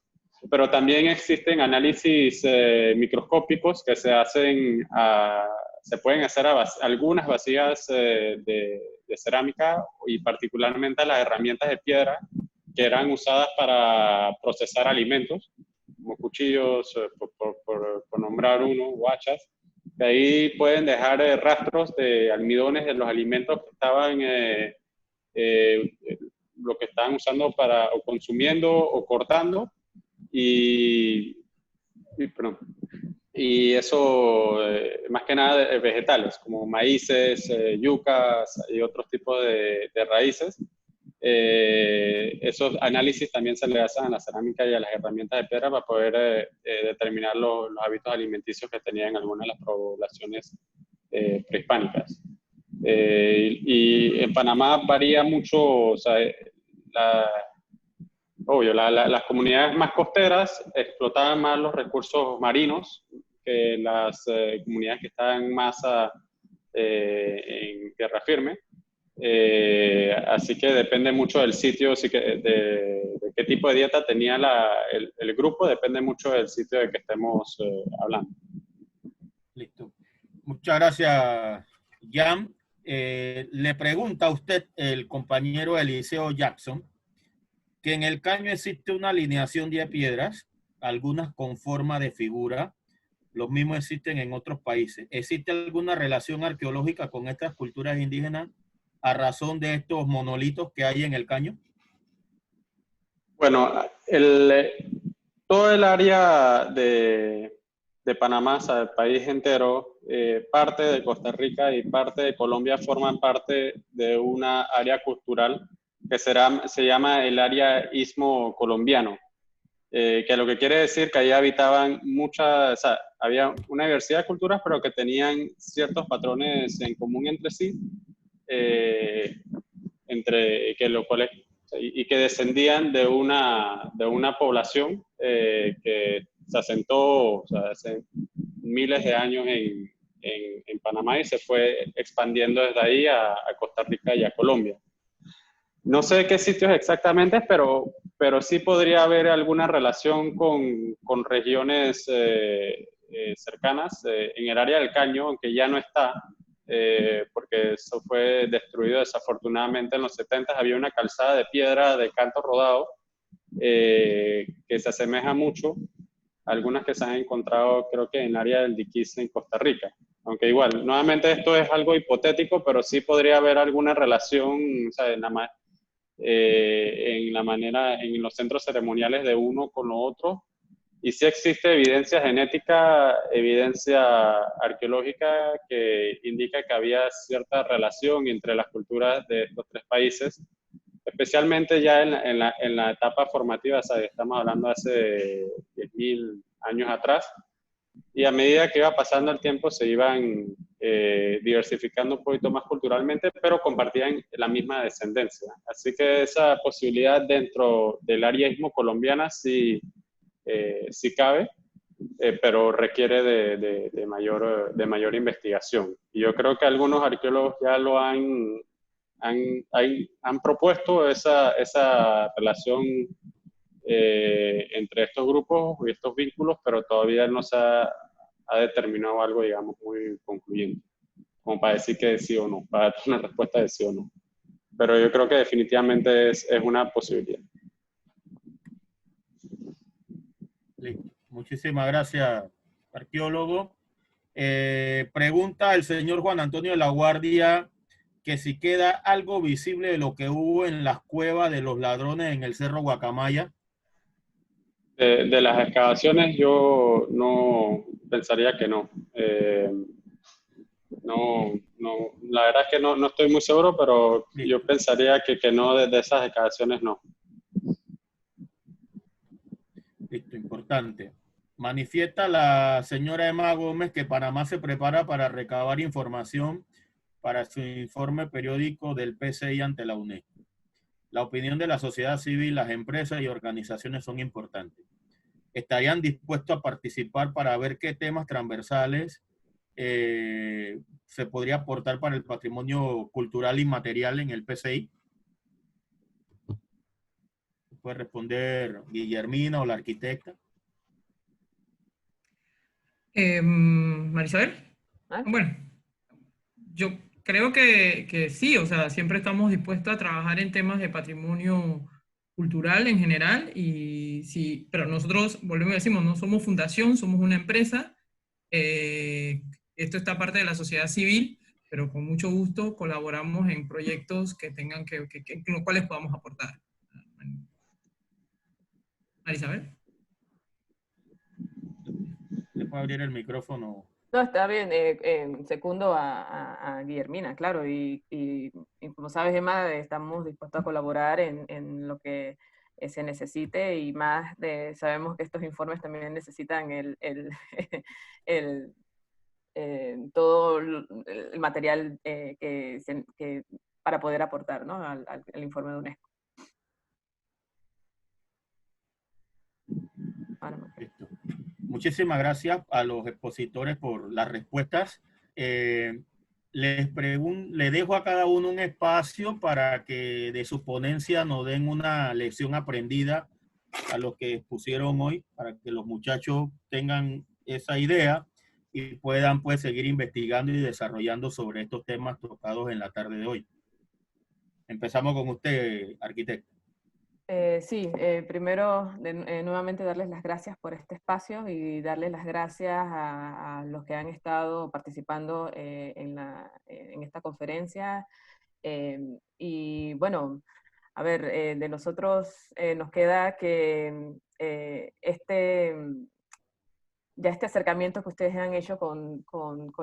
Pero también existen análisis microscópicos que se pueden hacer a algunas vasijas de cerámica y particularmente a las herramientas de piedra que eran usadas para procesar alimentos, como cuchillos, por nombrar uno, o hachas. De ahí pueden dejar rastros de almidones de los alimentos que estaban, lo que estaban usando o consumiendo o cortando. Y eso, más que nada, de vegetales, como maíces, yucas y otros tipos de raíces. Esos análisis también se le hacen a la cerámica y a las herramientas de piedra para poder determinar los hábitos alimenticios que tenían algunas de las poblaciones prehispánicas. Y en Panamá varía mucho, o sea, las comunidades más costeras explotaban más los recursos marinos que las comunidades que estaban más en tierra firme. Así que depende mucho del sitio, de qué tipo de dieta tenía el grupo, depende mucho del sitio de que estemos hablando. Listo. Muchas gracias, Jan. Le pregunta a usted el compañero Eliseo Jackson que en el caño existe una alineación de piedras, algunas con forma de figura, los mismos existen en otros países. ¿Existe alguna relación arqueológica con estas culturas indígenas a razón de estos monolitos que hay en el caño? Bueno, todo el área de Panamá, o sea, el país entero, parte de Costa Rica y parte de Colombia forman parte de una área cultural que se llama el área Istmo Colombiano, que lo que quiere decir que ahí habitaban o sea, había una diversidad de culturas, pero que tenían ciertos patrones en común entre sí. los cuales y que descendían de una población que se asentó, o sea, hace miles de años en Panamá y se fue expandiendo desde ahí a Costa Rica y a Colombia. No sé qué sitios exactamente, pero sí podría haber alguna relación con regiones cercanas. En el área del Caño, aunque ya no está, porque eso fue destruido desafortunadamente en los 70, había una calzada de piedra de canto rodado que se asemeja mucho a algunas que se han encontrado, creo que en el área del Diquís en Costa Rica. Aunque igual, nuevamente esto es algo hipotético, pero sí podría haber alguna relación, o sea, en la manera, en los centros ceremoniales de uno con lo otro. Y sí existe evidencia genética, evidencia arqueológica que indica que había cierta relación entre las culturas de estos tres países, especialmente ya en la etapa formativa, o sea, estamos hablando de hace 10.000 años atrás. Y a medida que iba pasando el tiempo se iban diversificando un poquito más culturalmente, pero compartían la misma descendencia. Así que esa posibilidad dentro del ariaísmo colombiana sí cabe, pero requiere de mayor investigación. Y yo creo que algunos arqueólogos ya lo han propuesto esa relación entre estos grupos y estos vínculos, pero todavía no se ha determinado algo, digamos, muy concluyente, como para decir que sí o no, para dar una respuesta de sí o no. Pero yo creo que definitivamente es una posibilidad. Listo. Muchísimas gracias, arqueólogo. Pregunta el señor Juan Antonio de la Guardia que si queda algo visible de lo que hubo en las cuevas de los ladrones en el Cerro Guacamaya. De las excavaciones yo no pensaría que no. La verdad es que no estoy muy seguro, pero sí, yo pensaría que no, de esas excavaciones no. Listo, importante. Manifiesta la señora Emma Gómez que Panamá se prepara para recabar información para su informe periódico del PCI ante la UNESCO. La opinión de la sociedad civil, las empresas y organizaciones son importantes. ¿Estarían dispuestos a participar para ver qué temas transversales se podría aportar para el patrimonio cultural inmaterial en el PCI? Puede responder Guillermina o la arquitecta. Marisabel. Bueno, yo creo que sí, o sea, siempre estamos dispuestos a trabajar en temas de patrimonio cultural en general, y sí, pero nosotros, volvemos a decimos, no somos fundación, somos una empresa. Esto está parte de la sociedad civil, pero con mucho gusto colaboramos en proyectos que tengan en los cuales podamos aportar. Marisabel. ¿Le puedo abrir el micrófono? No, está bien, secundo a Guillermina, claro, y como sabes, Emma, estamos dispuestos a colaborar en lo que se necesite, y más sabemos que estos informes también necesitan todo el material para poder aportar, ¿no?, al informe de UNESCO. Listo. Muchísimas gracias a los expositores por las respuestas. Le dejo a cada uno un espacio para que de su ponencia nos den una lección aprendida a los que expusieron hoy, para que los muchachos tengan esa idea y puedan pues seguir investigando y desarrollando sobre estos temas tocados en la tarde de hoy. Empezamos con usted, arquitecto. Sí, primero nuevamente darles las gracias por este espacio y darles las gracias a los que han estado participando en esta conferencia. Y bueno, a ver, de nosotros nos queda que este acercamiento que ustedes han hecho con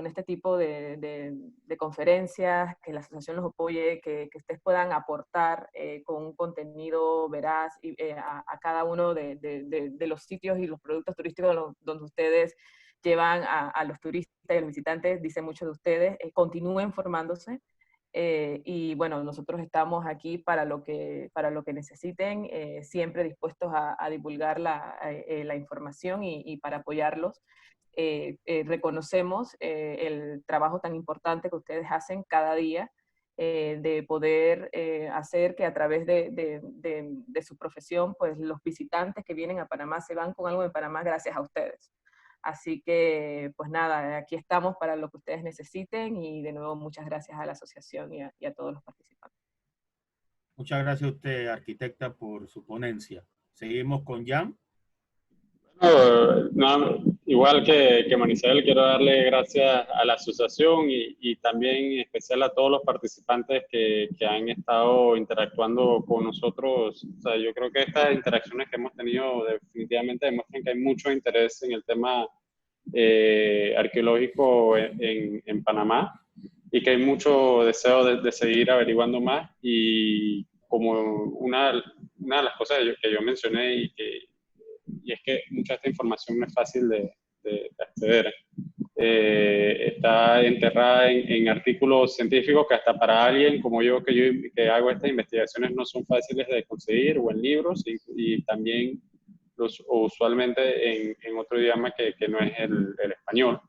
este tipo de conferencias, que la asociación los apoye, que ustedes puedan aportar con un contenido veraz a cada uno de los sitios y los productos turísticos donde ustedes llevan a los turistas y a los visitantes, dice mucho de ustedes. Continúen formándose. Y bueno, nosotros estamos aquí para lo que necesiten, siempre dispuestos a divulgar la información y para apoyarlos. Reconocemos el trabajo tan importante que ustedes hacen cada día, de poder hacer que a través de su profesión, pues los visitantes que vienen a Panamá se van con algo de Panamá gracias a ustedes. Así que, pues nada, aquí estamos para lo que ustedes necesiten y de nuevo muchas gracias a la asociación y a todos los participantes. Muchas gracias a usted, arquitecta, por su ponencia. Seguimos con Jan. No, igual que Marisabel, quiero darle gracias a la asociación y también en especial a todos los participantes que han estado interactuando con nosotros. O sea, yo creo que estas interacciones que hemos tenido definitivamente demuestran que hay mucho interés en el tema arqueológico en Panamá y que hay mucho deseo de seguir averiguando más. Y como una de las cosas que yo mencioné y es que mucha de esta información no es fácil de acceder. Está enterrada en artículos científicos que hasta para alguien como yo que hago estas investigaciones no son fáciles de conseguir, o en libros, y también usualmente en otro idioma que no es el español.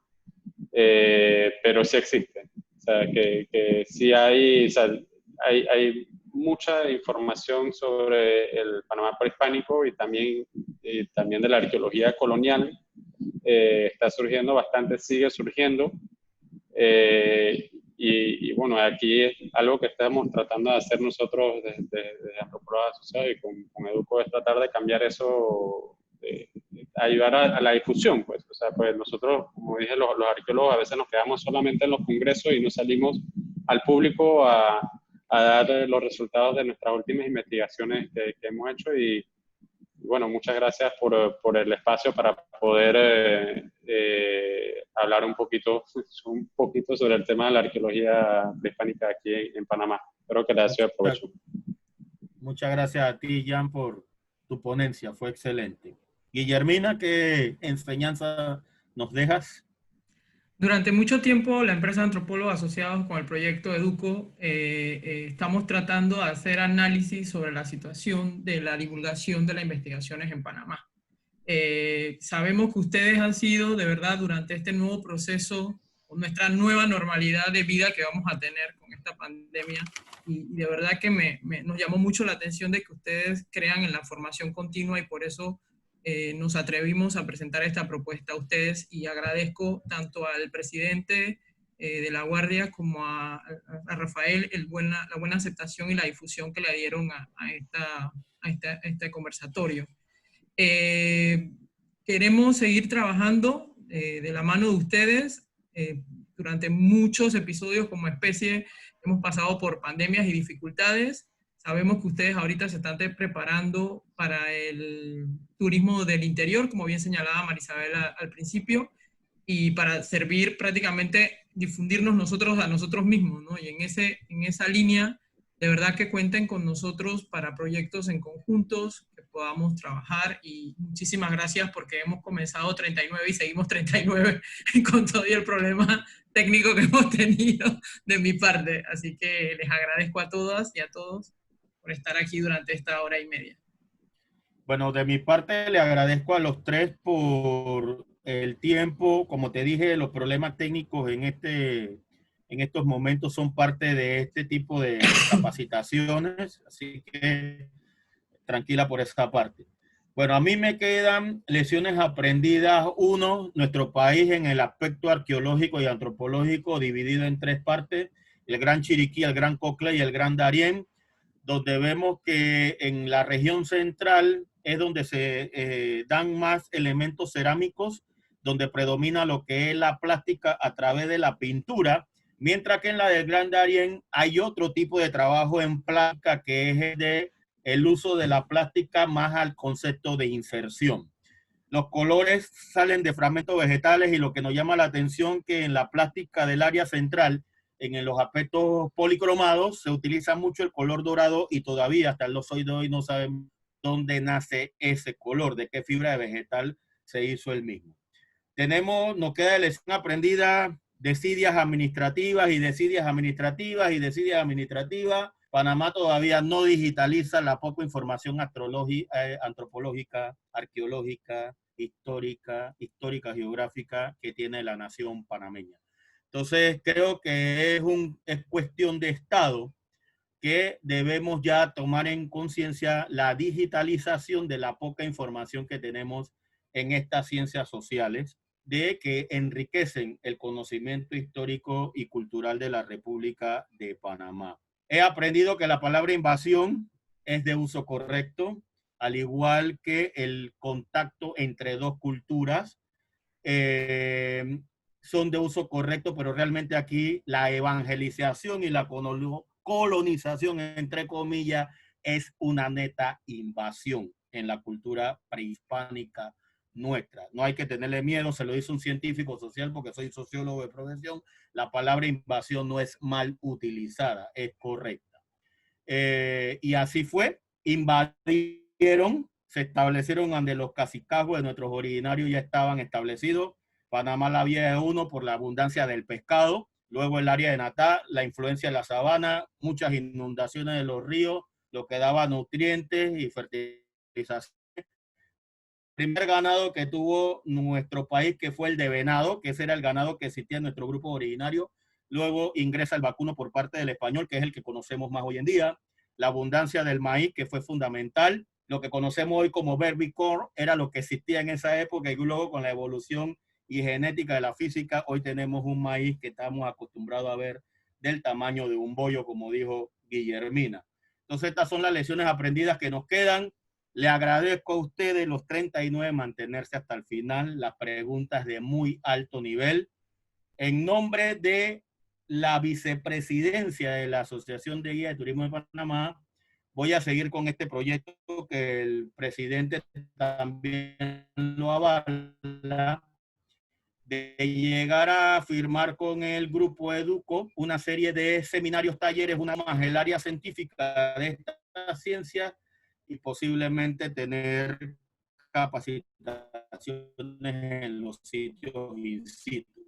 Pero sí existe. O sea, que sí hay, o sea, hay mucha información sobre el Panamá prehispánico y también de la arqueología colonial. Está surgiendo bastante, sigue surgiendo. Y bueno, aquí es algo que estamos tratando de hacer nosotros desde Antropólogos Asociados y con Educo, es tratar de cambiar eso, ayudar a la difusión, pues. O sea, pues nosotros, como dije, los arqueólogos a veces nos quedamos solamente en los congresos y no salimos al público a dar los resultados de nuestras últimas investigaciones que hemos hecho. Y bueno, muchas gracias por el espacio para poder hablar un poquito sobre el tema de la arqueología prehispánica aquí en Panamá. Espero que les haya sido de provecho. Muchas gracias a ti, Jan, por tu ponencia. Fue excelente. Guillermina, ¿qué enseñanza nos dejas? Durante mucho tiempo, la empresa Antropólogos Asociados con el proyecto Educo estamos tratando de hacer análisis sobre la situación de la divulgación de las investigaciones en Panamá. Sabemos que ustedes han sido, de verdad, durante este nuevo proceso, nuestra nueva normalidad de vida que vamos a tener con esta pandemia, y de verdad que nos llamó mucho la atención de que ustedes crean en la formación continua, y por eso nos atrevimos a presentar esta propuesta a ustedes, y agradezco tanto al presidente de la Guardia como a Rafael la buena aceptación y la difusión que le dieron a este conversatorio. Queremos seguir trabajando de la mano de ustedes. Durante muchos episodios como especie hemos pasado por pandemias y dificultades. Sabemos que ustedes ahorita se están preparando para el turismo del interior, como bien señalaba Marisabel al principio, y para servir prácticamente, difundirnos nosotros a nosotros mismos, ¿no? Y en esa línea, de verdad que cuenten con nosotros para proyectos en conjuntos, que podamos trabajar, y muchísimas gracias porque hemos comenzado 39 y seguimos 39 con todo el problema técnico que hemos tenido de mi parte. Así que les agradezco a todas y a todos por estar aquí durante esta hora y media. Bueno, de mi parte le agradezco a los tres por el tiempo. Como te dije, los problemas técnicos en estos momentos son parte de este tipo de capacitaciones, así que tranquila por esa parte. Bueno, a mí me quedan lecciones aprendidas. Uno, nuestro país en el aspecto arqueológico y antropológico dividido en tres partes: el Gran Chiriquí, el Gran Coclé y el Gran Darién, donde vemos que en la región central es donde se dan más elementos cerámicos, donde predomina lo que es la plástica a través de la pintura, mientras que en la del Gran Darién hay otro tipo de trabajo en plástica, que es el uso de la plástica más al concepto de inserción. Los colores salen de fragmentos vegetales, y lo que nos llama la atención que en la plástica del área central, en los aspectos policromados, se utiliza mucho el color dorado, y todavía hasta el día de hoy no sabemos dónde nace ese color, de qué fibra de vegetal se hizo el mismo. Nos queda lección aprendida desidias administrativas y desidias administrativas y desidias administrativas. Panamá todavía no digitaliza la poca información antropológica, arqueológica, histórica, geográfica que tiene la nación panameña. Entonces, creo que es cuestión de Estado que debemos ya tomar en conciencia la digitalización de la poca información que tenemos en estas ciencias sociales, de que enriquecen el conocimiento histórico y cultural de la República de Panamá. He aprendido que la palabra invasión es de uso correcto, al igual que el contacto entre dos culturas son de uso correcto, pero realmente aquí la evangelización y la colonización, entre comillas, es una neta invasión en la cultura prehispánica nuestra. No hay que tenerle miedo, se lo dice un científico social porque soy sociólogo de profesión. La palabra invasión no es mal utilizada, es correcta. Y así fue, invadieron, se establecieron donde los cacicazgos de nuestros originarios ya estaban establecidos. Panamá la Vieja es uno por la abundancia del pescado, luego el área de Natá, la influencia de la sabana, muchas inundaciones de los ríos, lo que daba nutrientes y fertilización. El primer ganado que tuvo nuestro país, que fue el de venado, que ese era el ganado que existía en nuestro grupo originario. Luego ingresa el vacuno por parte del español, que es el que conocemos más hoy en día. La abundancia del maíz, que fue fundamental. Lo que conocemos hoy como vermicorn era lo que existía en esa época, y luego con la evolución y genética de la física, hoy tenemos un maíz que estamos acostumbrados a ver del tamaño de un bollo, como dijo Guillermina. Entonces, estas son las lecciones aprendidas que nos quedan. Le agradezco a ustedes los 39 mantenerse hasta el final, las preguntas de muy alto nivel. En nombre de la vicepresidencia de la Asociación de Guías de Turismo de Panamá, voy a seguir con este proyecto que el presidente también lo avala, de llegar a firmar con el Grupo Educo una serie de seminarios, talleres, una más el área científica de estas ciencias y posiblemente tener capacitaciones en los sitios in situ.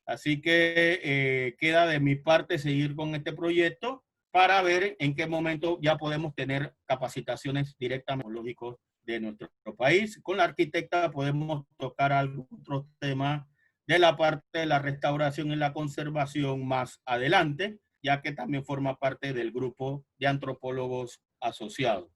Así que queda de mi parte seguir con este proyecto para ver en qué momento ya podemos tener capacitaciones directamente lógicos de nuestro país. Con la arquitecta podemos tocar otros temas de la parte de la restauración y la conservación más adelante, ya que también forma parte del grupo de antropólogos asociados.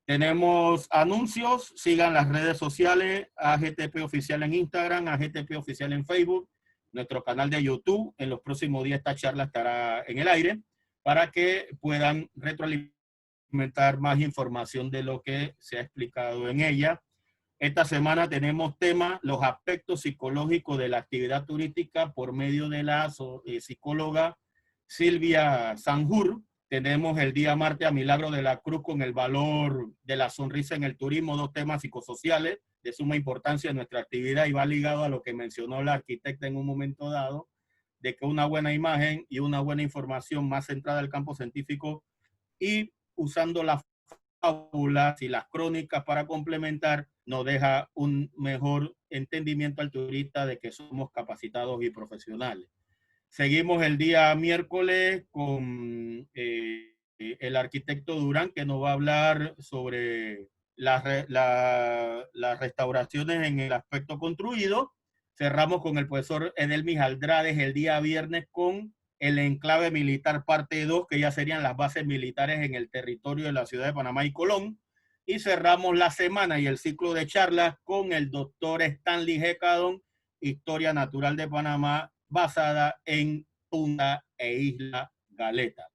Tenemos anuncios, sigan las redes sociales, AGTP Oficial en Instagram, AGTP Oficial en Facebook, nuestro canal de YouTube. En los próximos días esta charla estará en el aire para que puedan retroalimentar más información de lo que se ha explicado en ella. Esta semana tenemos tema los aspectos psicológicos de la actividad turística por medio de la psicóloga Silvia Sanjur. Tenemos el día martes a Milagro de la Cruz con el valor de la sonrisa en el turismo, dos temas psicosociales de suma importancia en nuestra actividad y va ligado a lo que mencionó la arquitecta en un momento dado, de que una buena imagen y una buena información más centrada al campo científico y usando las fábulas y las crónicas para complementar, nos deja un mejor entendimiento al turista de que somos capacitados y profesionales. Seguimos el día miércoles con el arquitecto Durán, que nos va a hablar sobre las restauraciones en el aspecto construido. Cerramos con el profesor Edelmis Aldrades el día viernes con el enclave militar parte 2, que ya serían las bases militares en el territorio de la ciudad de Panamá y Colón. Y cerramos la semana y el ciclo de charlas con el doctor Stanley Hecadon, Historia Natural de Panamá, basada en Punta e Isla Galeta.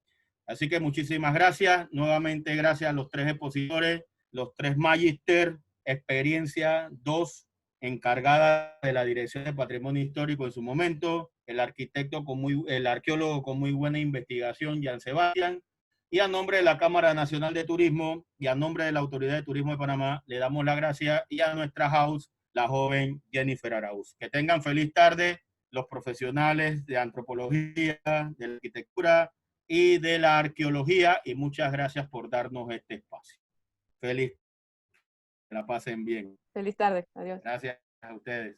Así que muchísimas gracias. Nuevamente gracias a los tres expositores, los tres magíster, experiencia, dos encargada de la Dirección de Patrimonio Histórico en su momento, el arqueólogo con muy buena investigación, Jan Sebastián, y a nombre de la Cámara Nacional de Turismo y a nombre de la Autoridad de Turismo de Panamá, le damos las gracias y a nuestra house, la joven Jennifer Arauz. Que tengan feliz tarde los profesionales de antropología, de la arquitectura y de la arqueología, y muchas gracias por darnos este espacio. Feliz, que la pasen bien. Feliz tarde, adiós. Gracias a ustedes.